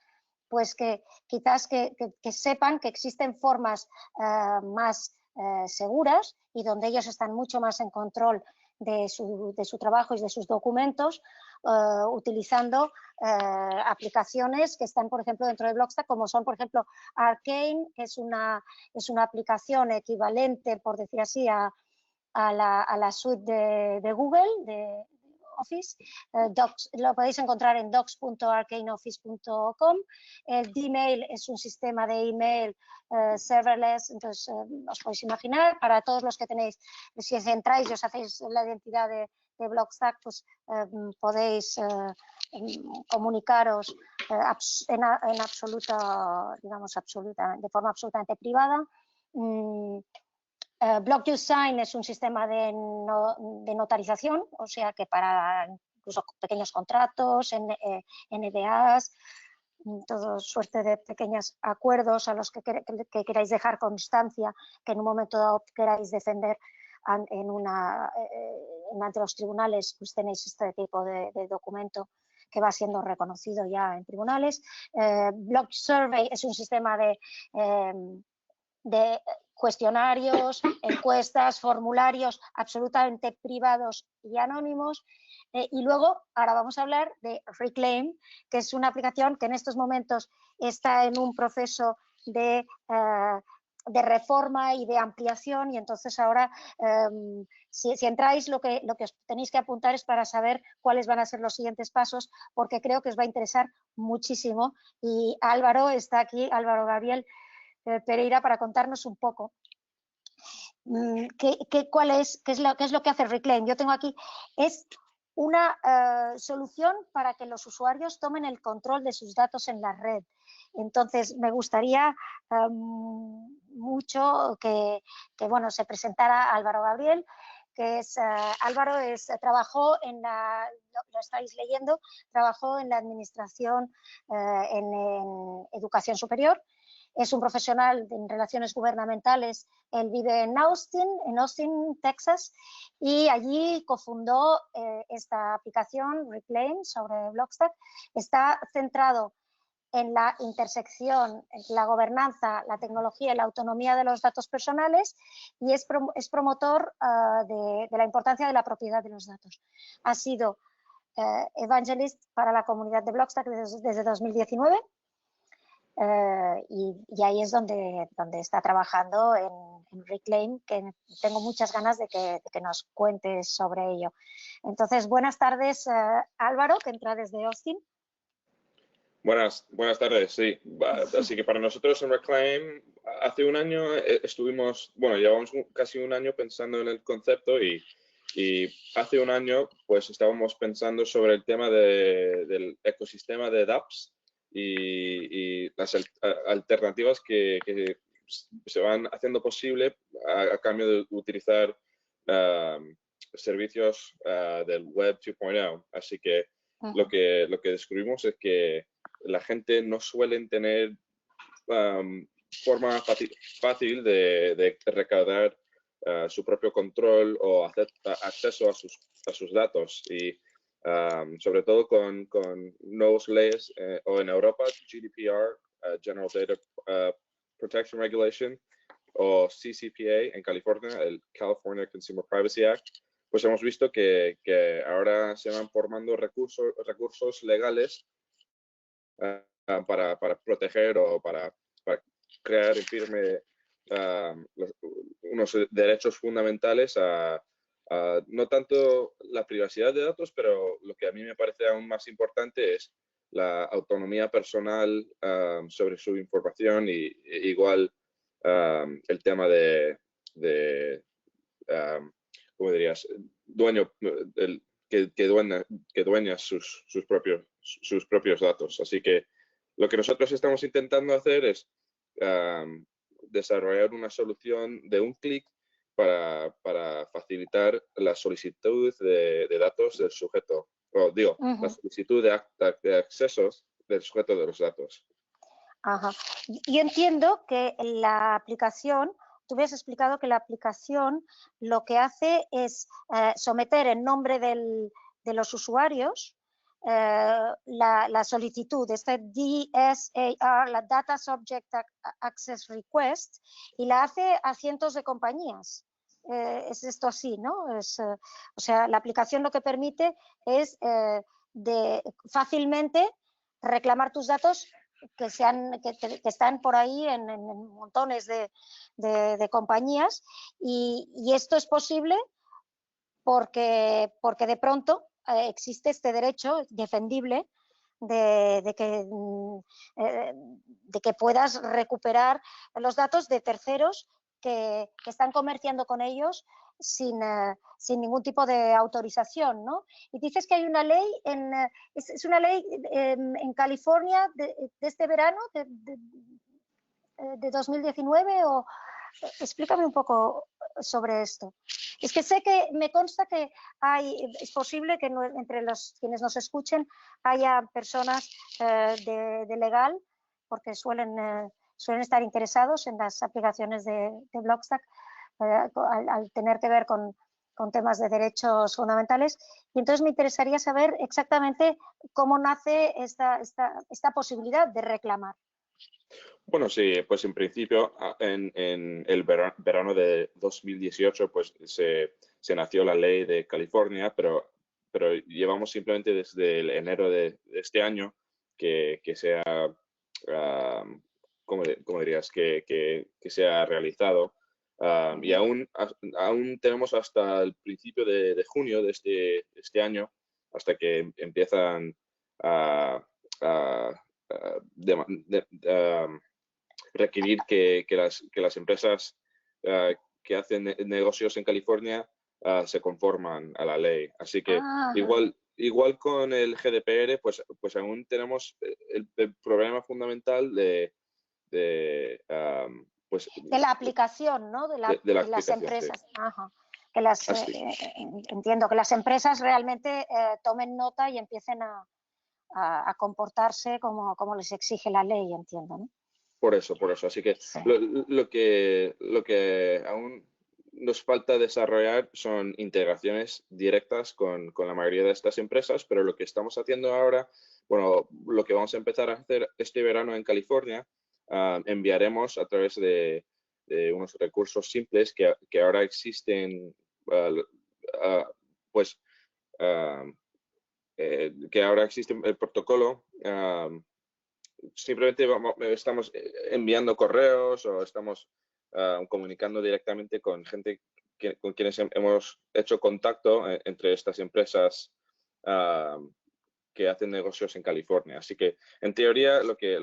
pues que quizás que sepan que existen formas más seguras y donde ellos están mucho más en control de su trabajo y de sus documentos, utilizando aplicaciones que están, por ejemplo, dentro de Blockstack, como son, por ejemplo, Arcane, que es una aplicación equivalente, por decir así, a la suite de Google, de Office. Lo podéis encontrar en docs.arcaneoffice.com. El Gmail es un sistema de email serverless, entonces os podéis imaginar, para todos los que tenéis, si entráis y os hacéis la identidad de Blockstack, pues podéis comunicaros en absoluta, digamos, de forma absolutamente privada. BlockUSign es un sistema de notarización, o sea que para incluso pequeños contratos, NDAs, toda suerte de pequeños acuerdos a los que queráis dejar constancia, que en un momento dado queráis defender ante los tribunales, pues tenéis este tipo de documento que va siendo reconocido ya en tribunales. BlockSurvey es un sistema de cuestionarios, encuestas, formularios absolutamente privados y anónimos. Y luego, ahora vamos a hablar de Reclaim, que es una aplicación que en estos momentos está en un proceso de reforma y de ampliación, y entonces ahora si entráis lo que os tenéis que apuntar es para saber cuáles van a ser los siguientes pasos, porque creo que os va a interesar muchísimo. Y Álvaro está aquí, Álvaro Gabriel Pereira, para contarnos un poco qué es lo que hace Reclaim. Yo tengo aquí, es una solución para que los usuarios tomen el control de sus datos en la red. Entonces, me gustaría mucho que bueno, se presentara Álvaro Gabriel, que es Álvaro trabajó lo estáis leyendo, trabajó en la administración en educación superior. Es un profesional en relaciones gubernamentales. Él vive en Austin, Texas, y allí cofundó esta aplicación Reclaim sobre Blockstack. Está centrado en la intersección, en la gobernanza, la tecnología y la autonomía de los datos personales, y es promotor de la importancia de la propiedad de los datos. Ha sido evangelist para la comunidad de Blockstack desde 2019. Y ahí es donde está trabajando en Reclaim, que tengo muchas ganas de que nos cuentes sobre ello. Entonces, buenas tardes, Álvaro, que entra desde Austin. Buenas tardes, sí. Así que para nosotros en Reclaim, hace un año llevamos casi un año pensando en el concepto y hace un año pues estábamos pensando sobre el tema del ecosistema de dApps y las alternativas que se van haciendo posible a cambio de utilizar servicios del Web 2.0. Así que lo que descubrimos es que la gente no suele tener forma fácil de recaudar su propio control o hacer acceso a sus datos y sobre todo con nuevas leyes o en Europa GDPR, General Data Protection Regulation, o CCPA en California, el California Consumer Privacy Act, pues hemos visto que ahora se van formando recursos legales para proteger o para crear y firme unos derechos fundamentales a no tanto la privacidad de datos, pero lo que a mí me parece aún más importante es la autonomía personal sobre su información y igual el tema de ¿cómo dirías? Que dueña sus propios datos. Así que lo que nosotros estamos intentando hacer es desarrollar una solución de un clic para facilitar la solicitud de datos del sujeto, la solicitud de accesos del sujeto de los datos. Ajá. Y entiendo que la aplicación, tú me has explicado que la aplicación lo que hace es someter en nombre de los usuarios la solicitud, este DSAR, la Data Subject Access Request, y la hace a cientos de compañías. Es esto así, ¿no? O sea, la aplicación lo que permite es fácilmente reclamar tus datos que están por ahí en montones de compañías y esto es posible porque de pronto existe este derecho defendible de que puedas recuperar los datos de terceros que están comerciando con ellos sin ningún tipo de autorización, ¿no? Y dices que hay una ley, es una ley en California de este verano, de 2019, o explícame un poco sobre esto. Es que sé que me consta que es posible que entre quienes nos escuchen haya personas de legal, porque suelen estar interesados en las aplicaciones de Blockstack al tener que ver con temas de derechos fundamentales. Y entonces me interesaría saber exactamente cómo nace esta posibilidad de reclamar. Bueno, sí, pues en principio en el verano de 2018 pues se nació la ley de California, pero llevamos simplemente desde el enero de este año que se ha, ¿cómo dirías? Que se ha realizado. Y aún tenemos hasta el principio de junio de este año, hasta que empiezan a requerir que las empresas que hacen negocios en California se conforman a la ley. Así que igual con el GDPR, pues aún tenemos el problema fundamental de la aplicación, ¿no? De las empresas. Sí. Ajá. Entiendo que las empresas realmente tomen nota y empiecen a comportarse como les exige la ley, entiendo, ¿no? Por eso. Así que sí. lo que aún nos falta desarrollar son integraciones directas con la mayoría de estas empresas, pero lo que estamos haciendo ahora, bueno, lo que vamos a empezar a hacer este verano en California, enviaremos a través de unos recursos simples que ahora existen, que ahora existe el protocolo. Simplemente estamos enviando correos o estamos comunicando directamente con gente con quienes hemos hecho contacto entre estas empresas que hacen negocios en California. Así que, en teoría, lo que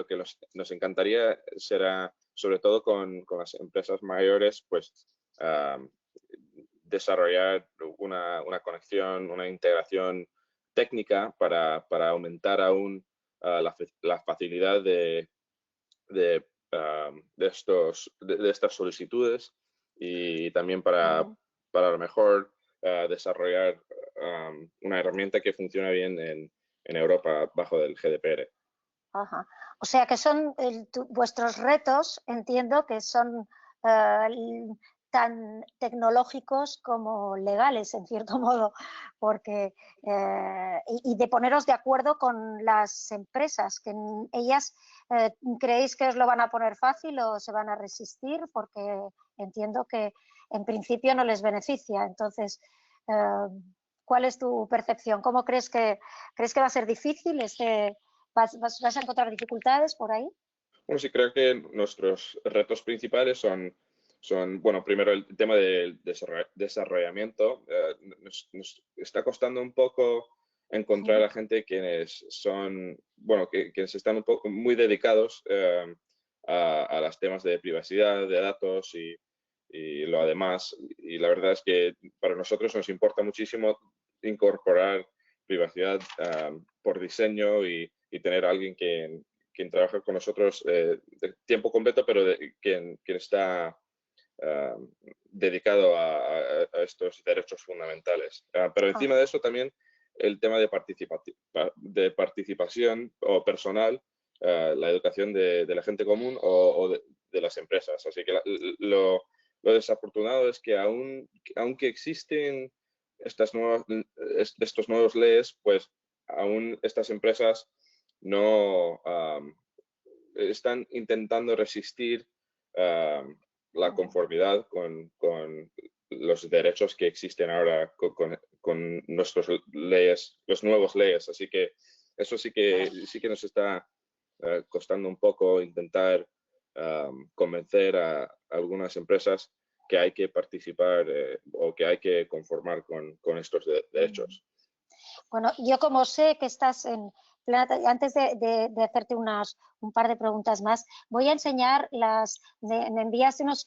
nos encantaría será, sobre todo con las empresas mayores, pues desarrollar una conexión, una integración técnica para aumentar aún la facilidad de estas solicitudes y también para a lo mejor desarrollar una herramienta que funcione bien en Europa bajo el GDPR. Ajá. O sea que son vuestros retos, entiendo que son tan tecnológicos como legales, en cierto modo, porque y de poneros de acuerdo con las empresas, que ellas creéis que os lo van a poner fácil o se van a resistir, porque entiendo que en principio no les beneficia. Entonces, ¿cuál es tu percepción? ¿Cómo crees que va a ser difícil ¿Vas a encontrar dificultades por ahí? Bueno, sí, creo que nuestros retos principales son bueno, primero el tema del desarrollamiento. Nos está costando un poco encontrar a gente quienes son, bueno, quienes están un poco muy dedicados a los temas de privacidad, de datos y lo además. Y la verdad es que para nosotros nos importa muchísimo incorporar privacidad por diseño y tener a alguien quien trabaja con nosotros de tiempo completo, pero quien está dedicado a estos derechos fundamentales. Pero encima de eso también el tema de participación o personal, la educación de la gente común o de las empresas. Así que lo desafortunado es que aunque existen estos nuevos leyes, pues aún estas empresas no están intentando resistir la conformidad con los derechos que existen ahora con nuestras leyes, los nuevos leyes. Así que eso sí que nos está costando un poco intentar convencer a algunas empresas que hay que participar o que hay que conformar con estos derechos. Bueno, yo como sé que estás en plena, antes de hacerte un par de preguntas más, voy a enseñar me enviaste unos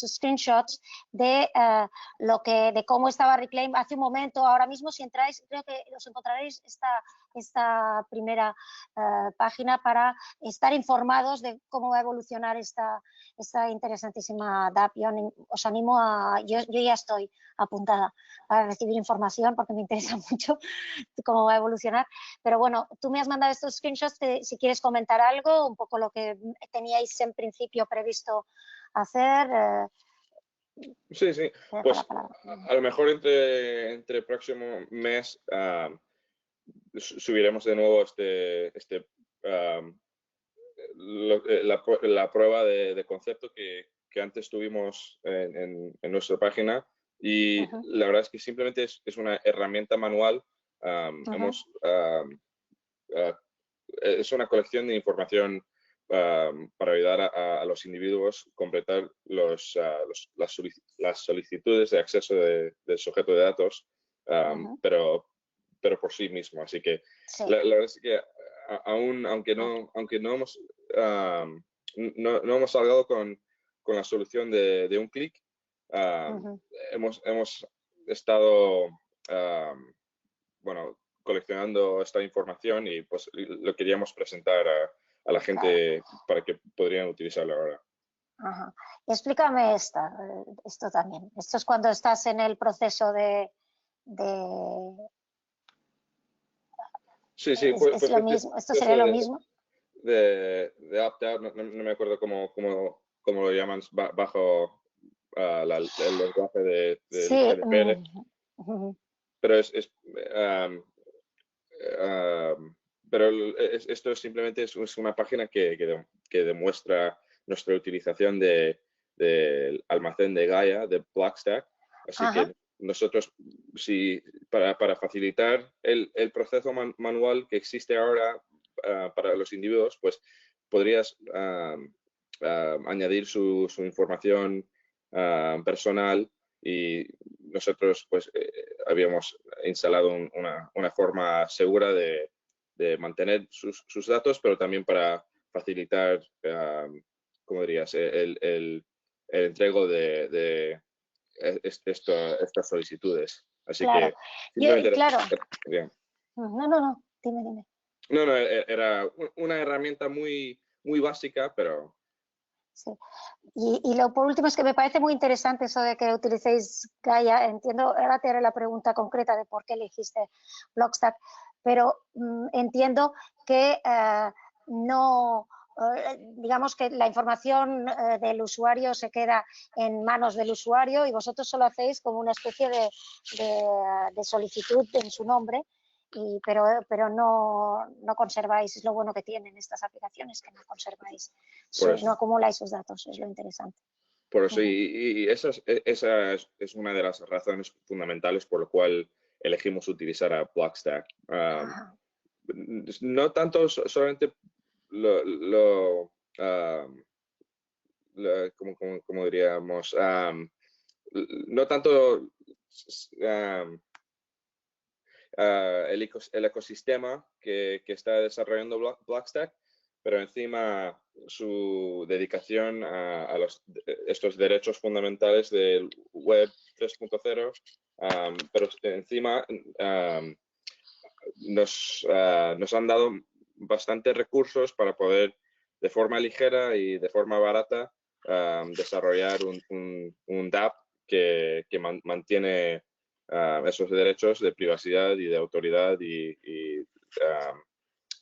screenshots de de cómo estaba Reclaim hace un momento. Ahora mismo, si entráis, creo que os encontraréis esta primera página para estar informados de cómo va a evolucionar esta interesantísima DAP. Os animo yo ya estoy apuntada para recibir información porque me interesa mucho cómo va a evolucionar. Pero bueno, tú me has mandado estos screenshots, si quieres comentar algo, un poco lo que teníais en principio previsto hacer. Sí, sí. Pues a lo mejor entre próximo mes subiremos de nuevo la prueba de concepto que antes tuvimos en nuestra página, y la verdad es que simplemente es una herramienta manual. Es una colección de información para ayudar a los individuos a completar las solicitudes de acceso del sujeto de datos, pero por sí mismo. Así que la verdad es que aunque no hemos salgado con la solución de un clic, hemos estado bueno, coleccionando esta información y pues lo queríamos presentar a la gente para que podrían utilizarlo ahora. Ajá. Explícame esto también. Esto es cuando estás en el proceso de... Sí, sí. ¿Es lo mismo? ¿Esto sería lo mismo? De opt-out, no me acuerdo cómo lo llaman bajo el lenguaje del GDPR. Pero pero esto simplemente es una página que demuestra nuestra utilización del almacén de Gaia, de Blockstack. Así que nosotros, para facilitar el proceso manual que existe ahora para los individuos, pues podrías añadir su información personal, y nosotros pues habíamos instalado una forma segura de mantener sus datos, pero también para facilitar, ¿cómo dirías?, el entrego de estas solicitudes. Así Claro. que simplemente Claro. bien. No, dime. No, era una herramienta muy básica, pero... Sí. Y por último, es que me parece muy interesante eso de que utilicéis Gaia. Entiendo, ahora te haré la pregunta concreta de por qué elegiste Blockstack, pero entiendo que no, digamos que la información del usuario se queda en manos del usuario y vosotros solo hacéis como una especie de solicitud en su nombre. Pero no conserváis, es lo bueno que tienen estas aplicaciones, que no conserváis, no acumuláis sus datos, es lo interesante. Por eso, y esa es una de las razones fundamentales por lo cual elegimos utilizar a Blockstack. No tanto solamente como diríamos, no tanto el ecosistema que está desarrollando Blockstack, pero encima su dedicación a estos derechos fundamentales del Web 3.0, pero encima nos han dado bastantes recursos para poder, de forma ligera y de forma barata, desarrollar un DApp que mantiene esos derechos de privacidad y de autoridad y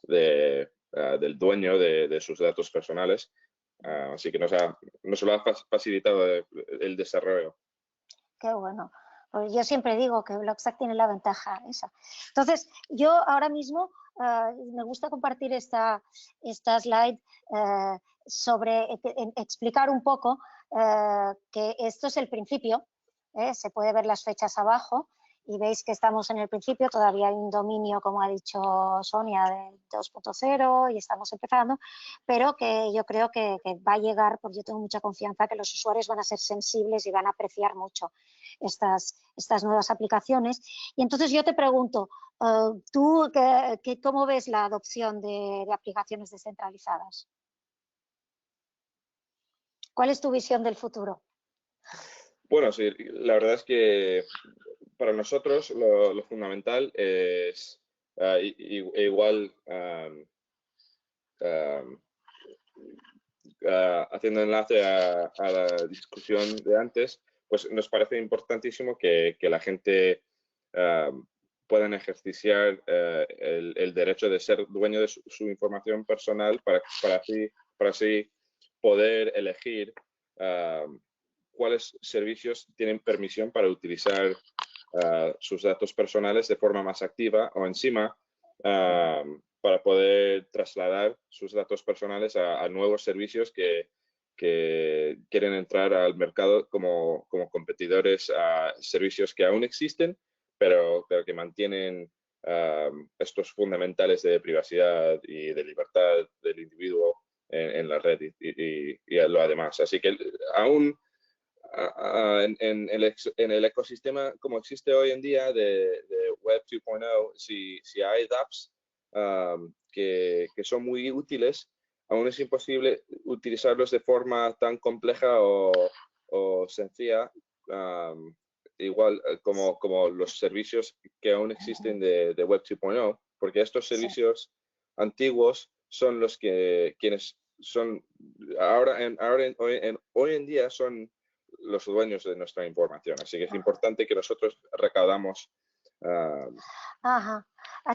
del dueño de sus datos personales. Así que nos lo ha facilitado el desarrollo. Qué bueno. Pues yo siempre digo que Blockstack tiene la ventaja esa. Entonces, yo ahora mismo me gusta compartir esta slide sobre explicar un poco que esto es el principio. Se puede ver las fechas abajo y veis que estamos en el principio, todavía hay un dominio, como ha dicho Sonia, de 2.0 y estamos empezando, pero que yo creo que va a llegar, porque yo tengo mucha confianza que los usuarios van a ser sensibles y van a apreciar mucho estas nuevas aplicaciones. Y entonces yo te pregunto, ¿tú cómo ves la adopción de aplicaciones descentralizadas? ¿Cuál es tu visión del futuro? Bueno, sí, la verdad es que para nosotros lo fundamental es igual haciendo enlace a la discusión de antes, pues nos parece importantísimo que la gente puedan ejercitar el derecho de ser dueño de su información personal para así poder elegir cuáles servicios tienen permisión para utilizar sus datos personales de forma más activa o encima para poder trasladar sus datos personales a nuevos servicios que quieren entrar al mercado como competidores a servicios que aún existen, pero que mantienen estos fundamentales de privacidad y de libertad del individuo en la red y lo además. Así que aún en el ecosistema como existe hoy en día de Web 2.0, si hay dApps que son muy útiles, aún es imposible utilizarlos de forma tan compleja o sencilla, igual como los servicios que aún existen de Web 2.0, porque estos servicios antiguos son los quienes son hoy en día son los dueños de nuestra información. Así que es importante que nosotros recaudamos. Ajá,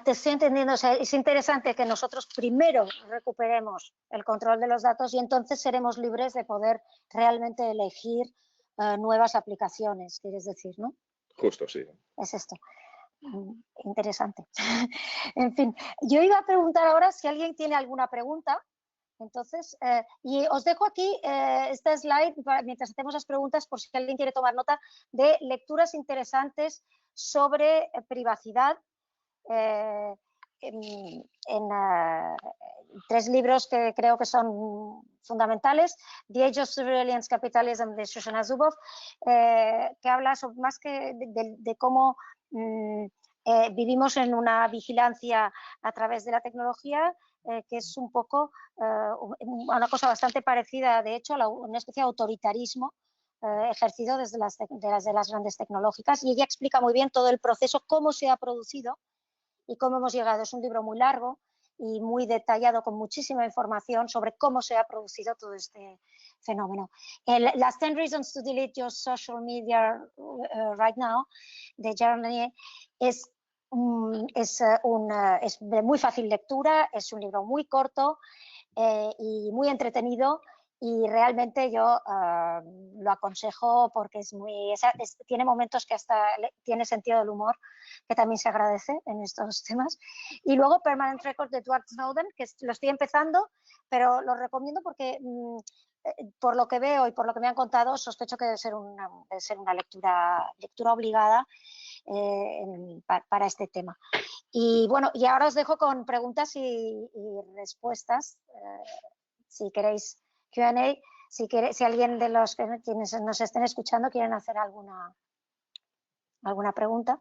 te estoy entendiendo. O sea, es interesante que nosotros primero recuperemos el control de los datos y entonces seremos libres de poder realmente elegir nuevas aplicaciones, quieres decir, ¿no? Justo, sí. Es esto. Interesante. En fin, yo iba a preguntar ahora si alguien tiene alguna pregunta. Entonces, y os dejo aquí esta slide mientras hacemos las preguntas por si alguien quiere tomar nota de lecturas interesantes sobre privacidad 3 libros que creo que son fundamentales. The Age of Surveillance Capitalism de Shoshana Zuboff, que habla más que de cómo vivimos en una vigilancia a través de la tecnología, que es un poco una cosa bastante parecida, de hecho, a una especie de autoritarismo ejercido desde las grandes tecnológicas, y ella explica muy bien todo el proceso, cómo se ha producido y cómo hemos llegado. Es un libro muy largo y muy detallado, con muchísima información sobre cómo se ha producido todo este fenómeno. Las 10 Reasons to Delete Your Social Media Right Now, de Jeremy, es de muy fácil lectura, es un libro muy corto y muy entretenido, y realmente yo lo aconsejo porque tiene momentos que hasta tiene sentido del humor, que también se agradece en estos temas. Y luego Permanent Record de Edward Snowden, que lo estoy empezando, pero lo recomiendo porque por lo que veo y por lo que me han contado, sospecho que debe ser una lectura obligada para este tema. Y bueno, y ahora os dejo con preguntas y respuestas, si queréis Q&A, si alguien de quienes nos estén escuchando quieren hacer alguna pregunta.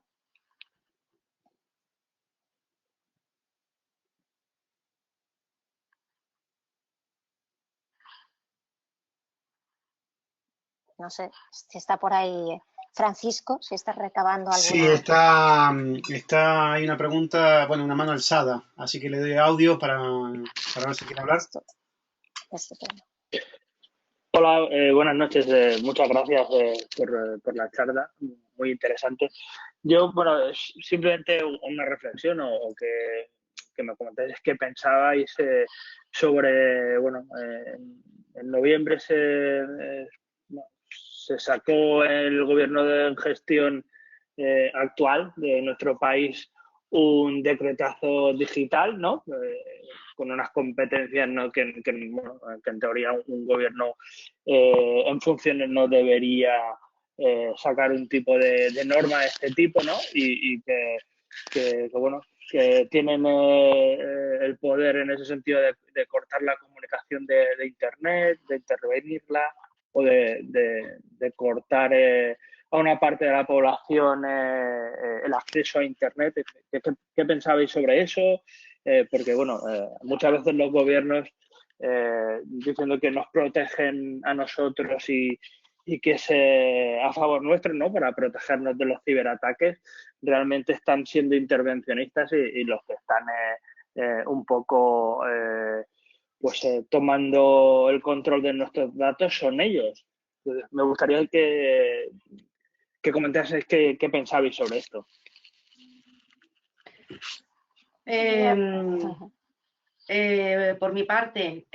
No sé si está por ahí Francisco, si está recabando alguna. Sí, hay una pregunta, bueno, una mano alzada, así que le doy audio para ver si quiere hablar. Estupendo. Hola, buenas noches. Muchas gracias por la charla, muy interesante. Yo, bueno, simplemente una reflexión o que me comentáis qué pensabais sobre, bueno, en noviembre se sacó el gobierno de gestión actual de nuestro país un decretazo digital, ¿no? Con unas competencias, ¿no? que en teoría un gobierno en funciones no debería sacar un tipo de norma de este tipo, ¿no? Y que bueno, que tienen el poder en ese sentido de cortar la comunicación de Internet, de intervenirla o de cortar a una parte de la población el acceso a Internet. ¿Qué pensabais sobre eso? Porque, bueno, muchas veces los gobiernos diciendo que nos protegen a nosotros y que es a favor nuestro, ¿no? Para protegernos de los ciberataques, realmente están siendo intervencionistas y los que están un poco tomando el control de nuestros datos son ellos. Entonces, me gustaría que comentaseis qué pensabais sobre esto. Por mi parte,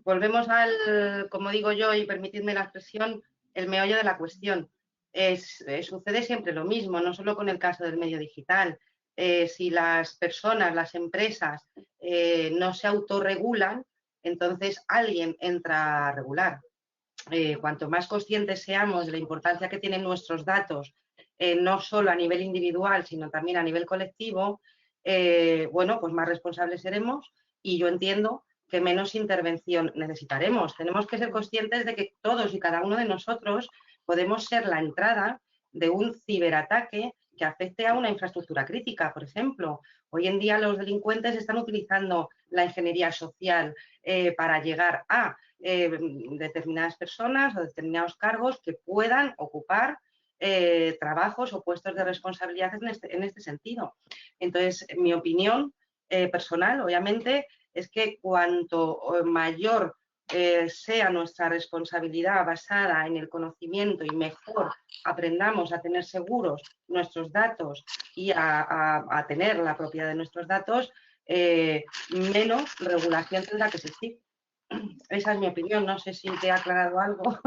volvemos al, como digo yo, y permitidme la expresión, el meollo de la cuestión. Sucede siempre lo mismo, no solo con el caso del medio digital. Si las personas, las empresas no se autorregulan, entonces alguien entra a regular. Cuanto más conscientes seamos de la importancia que tienen nuestros datos, no solo a nivel individual, sino también a nivel colectivo, bueno, pues más responsables seremos, y yo entiendo que menos intervención necesitaremos. Tenemos que ser conscientes de que todos y cada uno de nosotros podemos ser la entrada de un ciberataque que afecte a una infraestructura crítica, por ejemplo. Hoy en día los delincuentes están utilizando la ingeniería social para llegar a determinadas personas o determinados cargos que puedan ocupar trabajos o puestos de responsabilidad en este sentido. Entonces, mi opinión personal, obviamente, es que cuanto mayor sea nuestra responsabilidad basada en el conocimiento y mejor aprendamos a tener seguros nuestros datos y a tener la propiedad de nuestros datos, menos regulación tendrá que existir. Esa es mi opinión, no sé si te ha aclarado algo.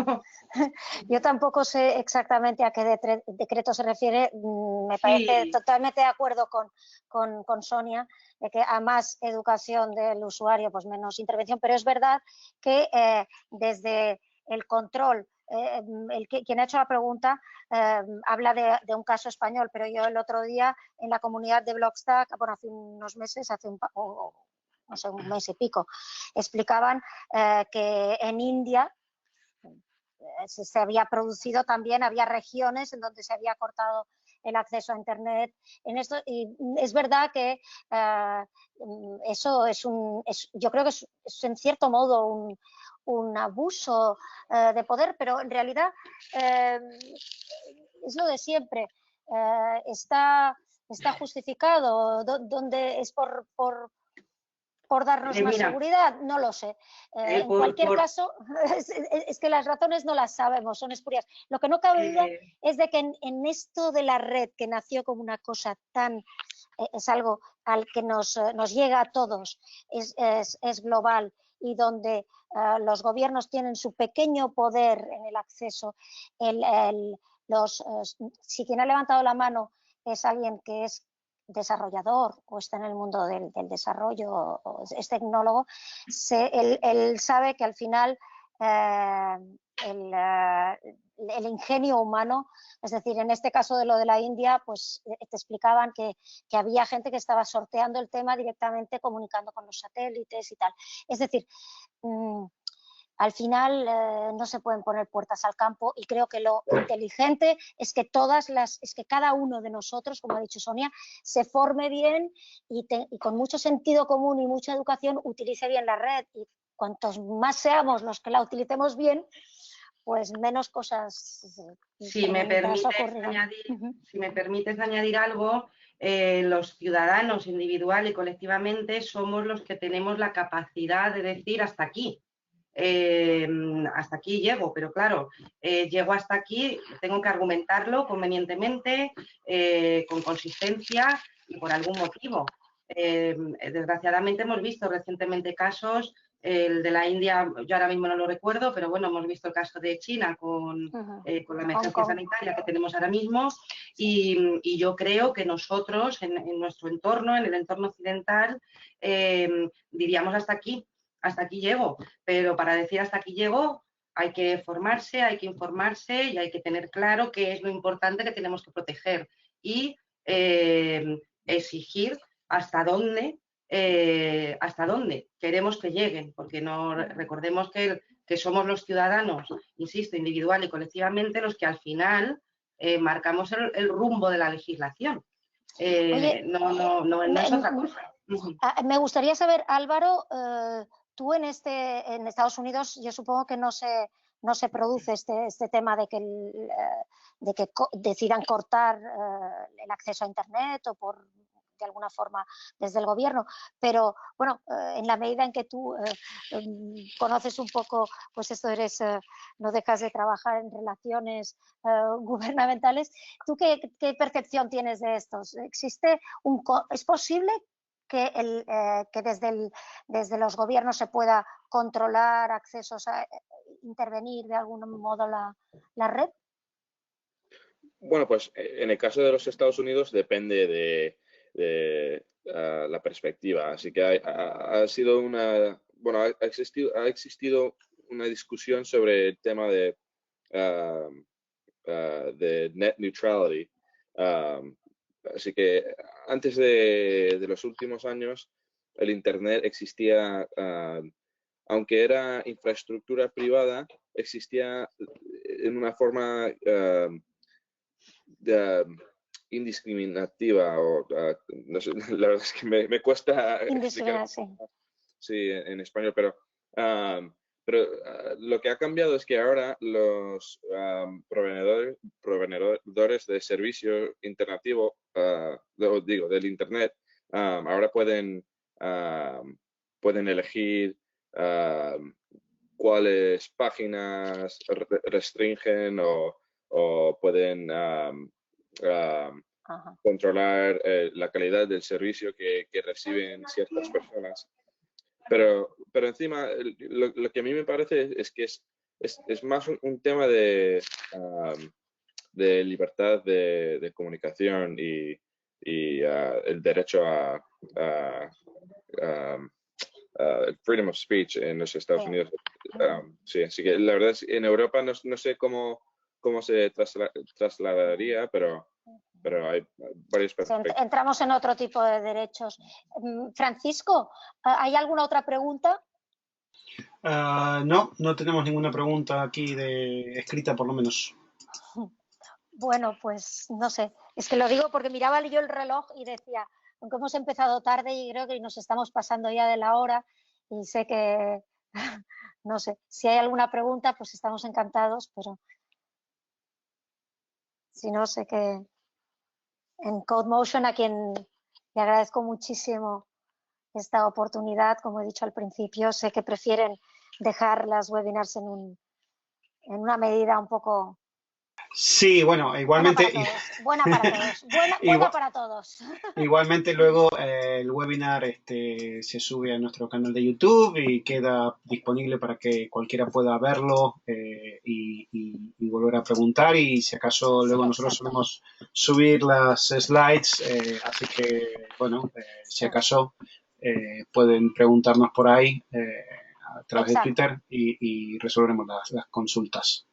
Yo tampoco sé exactamente a qué decreto se refiere. Me parece totalmente de acuerdo con Sonia, de que a más educación del usuario, pues menos intervención, pero es verdad que desde el control quien ha hecho la pregunta habla de un caso español, pero yo el otro día en la comunidad de Blockstack, bueno, hace unos meses, no sé, un mes y pico, explicaban que en India se había producido también, había regiones en donde se había cortado el acceso a Internet. Y es verdad que eso yo creo que es en cierto modo un abuso de poder, pero en realidad es lo de siempre. Está justificado, donde es por darnos más Mira, seguridad, no lo sé. En cualquier caso, es que las razones no las sabemos, son espurias. Lo que no cabe duda es de que en esto de la red, que nació como una cosa tan, es algo al que nos llega a todos, es global y donde los gobiernos tienen su pequeño poder en el acceso. Si quien ha levantado la mano es alguien que es desarrollador o está en el mundo del desarrollo o es tecnólogo, él sabe que al final el ingenio humano, es decir, en este caso de lo de la India, pues te explicaban que había gente que estaba sorteando el tema directamente, comunicando con los satélites y tal. Es decir, al final no se pueden poner puertas al campo y creo que lo inteligente es que cada uno de nosotros, como ha dicho Sonia, se forme bien y con mucho sentido común y mucha educación utilice bien la red, y cuantos más seamos los que la utilicemos bien, pues menos cosas si me permites añadir algo, los ciudadanos individual y colectivamente somos los que tenemos la capacidad de decir hasta aquí. Hasta aquí llego, pero claro, llego hasta aquí, tengo que argumentarlo convenientemente, con consistencia y por algún motivo. Desgraciadamente hemos visto recientemente casos, el de la India, yo ahora mismo no lo recuerdo, pero bueno, hemos visto el caso de China con la emergencia sanitaria que tenemos ahora mismo, y yo creo que nosotros en nuestro entorno, en el entorno occidental, diríamos hasta aquí llego, pero para decir hasta aquí llego hay que formarse, hay que informarse y hay que tener claro qué es lo importante que tenemos que proteger y exigir hasta dónde queremos que lleguen, porque no recordemos que somos los ciudadanos, insisto, individual y colectivamente, los que al final marcamos el rumbo de la legislación. No es otra cosa. Me gustaría saber, Álvaro, tú en Estados Unidos, yo supongo que no se produce este tema de que decidan cortar el acceso a Internet o de alguna forma desde el gobierno, pero bueno, en la medida en que tú conoces un poco, pues no dejas de trabajar en relaciones gubernamentales, ¿tú qué percepción tienes de estos? ¿Es posible que desde los gobiernos se pueda controlar accesos a intervenir de algún modo la red? Bueno, pues en el caso de los Estados Unidos depende de la perspectiva. Así que ha existido una discusión sobre el tema de net neutrality. Así que antes de los últimos años, el Internet existía, aunque era infraestructura privada, existía en una forma indiscriminativa, no sé, la verdad es que me cuesta explicar sí, en español, pero lo que ha cambiado es que ahora los proveedores de servicio alternativo, del Internet, ahora pueden elegir cuáles páginas restringen o pueden controlar la calidad del servicio que reciben ciertas personas. Pero encima, lo que a mí me parece es que es más un tema de libertad de comunicación y el derecho freedom of speech en los Estados Sí. Unidos. Sí, así que la verdad es que en Europa no sé cómo se trasladaría, pero hay varios perspectivas. Entramos en otro tipo de derechos. Francisco, ¿hay alguna otra pregunta? No tenemos ninguna pregunta aquí escrita, por lo menos. Bueno, pues no sé. Es que lo digo porque miraba yo el reloj y decía, aunque hemos empezado tarde y creo que nos estamos pasando ya de la hora y sé que, no sé, si hay alguna pregunta, pues estamos encantados, pero si no, sé que en CodeMotion, a quien le agradezco muchísimo esta oportunidad, como he dicho al principio, sé que prefieren dejar las webinars en una medida un poco... Sí, bueno, igualmente, Buena para todos. Buena para todos. Igualmente luego el webinar se sube a nuestro canal de YouTube y queda disponible para que cualquiera pueda verlo y volver a preguntar, y si acaso luego nosotros solemos subir las slides, así que bueno, si acaso pueden preguntarnos por ahí a través de Twitter y resolveremos las consultas.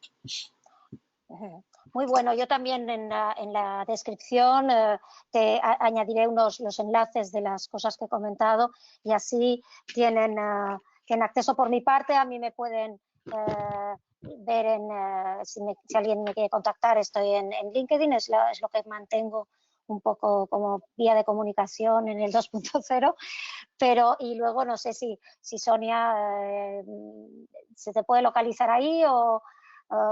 Muy bueno, yo también en la descripción te añadiré los enlaces de las cosas que he comentado y así tienen acceso por mi parte. A mí me pueden ver si alguien me quiere contactar, estoy en LinkedIn, es lo que mantengo un poco como vía de comunicación en el 2.0, pero y luego no sé si Sonia se te puede localizar ahí o...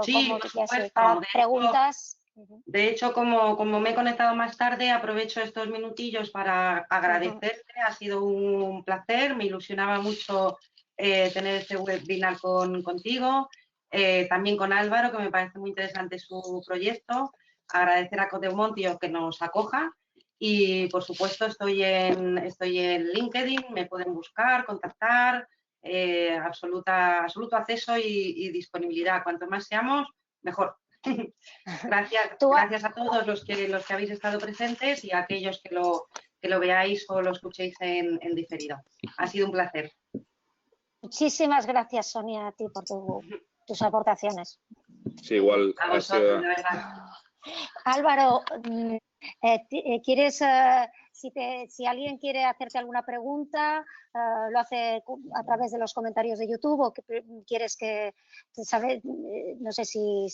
Sí, por supuesto. Para preguntas. De hecho, como me he conectado más tarde, aprovecho estos minutillos para agradecerte. Ha sido un placer, me ilusionaba mucho tener este webinar contigo, también con Álvaro, que me parece muy interesante su proyecto. Agradecer a CodeMotion que nos acoja y, por supuesto, estoy en LinkedIn, me pueden buscar, contactar. Absoluto acceso y disponibilidad. Cuanto más seamos, mejor. Gracias a todos los que habéis estado presentes y a aquellos que lo veáis o lo escuchéis en diferido. Ha sido un placer. Muchísimas gracias, Sonia, a ti por tus aportaciones. Sí, igual. A vosotros, de verdad. Álvaro, ¿quieres, si alguien quiere hacerte alguna pregunta, lo hace a través de los comentarios de YouTube o quieres que, no sé si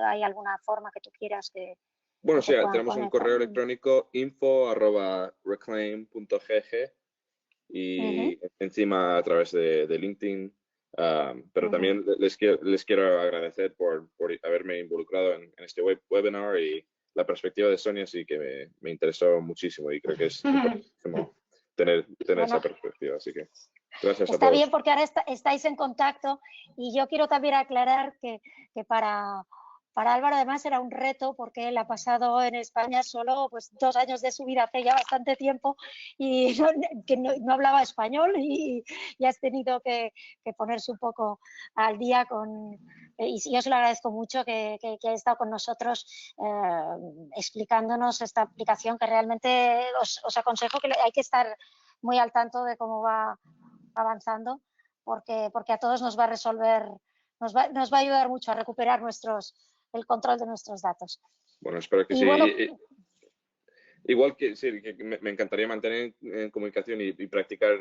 hay alguna forma que tú quieras que... Bueno, sí, tenemos un correo electrónico info@reclaim.gg y encima a través de LinkedIn. Pero también les quiero agradecer por haberme involucrado en este webinar, y la perspectiva de Sonia sí que me interesó muchísimo y creo que es importantísimo tener esa perspectiva. Así que gracias a todos. Está bien porque ahora estáis en contacto y yo quiero también aclarar que para Álvaro además era un reto porque él ha pasado en España solo 2 años de su vida hace ya bastante tiempo y no hablaba español y has tenido que ponerse un poco al día y yo se lo agradezco mucho que haya estado con nosotros explicándonos esta aplicación que realmente os aconsejo que hay que estar muy al tanto de cómo va avanzando porque a todos nos va a resolver, nos va a ayudar mucho a recuperar el control de nuestros datos. Bueno, espero que sí. Bueno, igual que sí, que me encantaría mantener en comunicación y practicar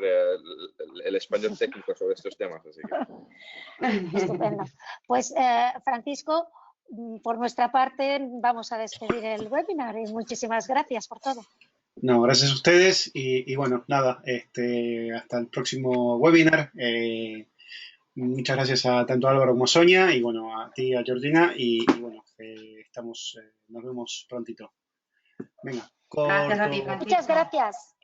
el español técnico sobre estos temas. Así que. Estupendo. Pues Francisco, por nuestra parte vamos a despedir el webinar y muchísimas gracias por todo. No, gracias a ustedes y bueno, nada, hasta el próximo webinar. Muchas gracias a tanto Álvaro como Sonia y bueno, a ti, a Georgina y bueno, nos vemos prontito. Venga, Gracias a ti, Francisco. Muchas gracias.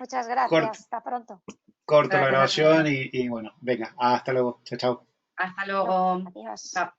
Muchas gracias. Hasta pronto. Corto la grabación y bueno, venga, hasta luego. Chao, chao. Hasta luego. Adiós. Chao.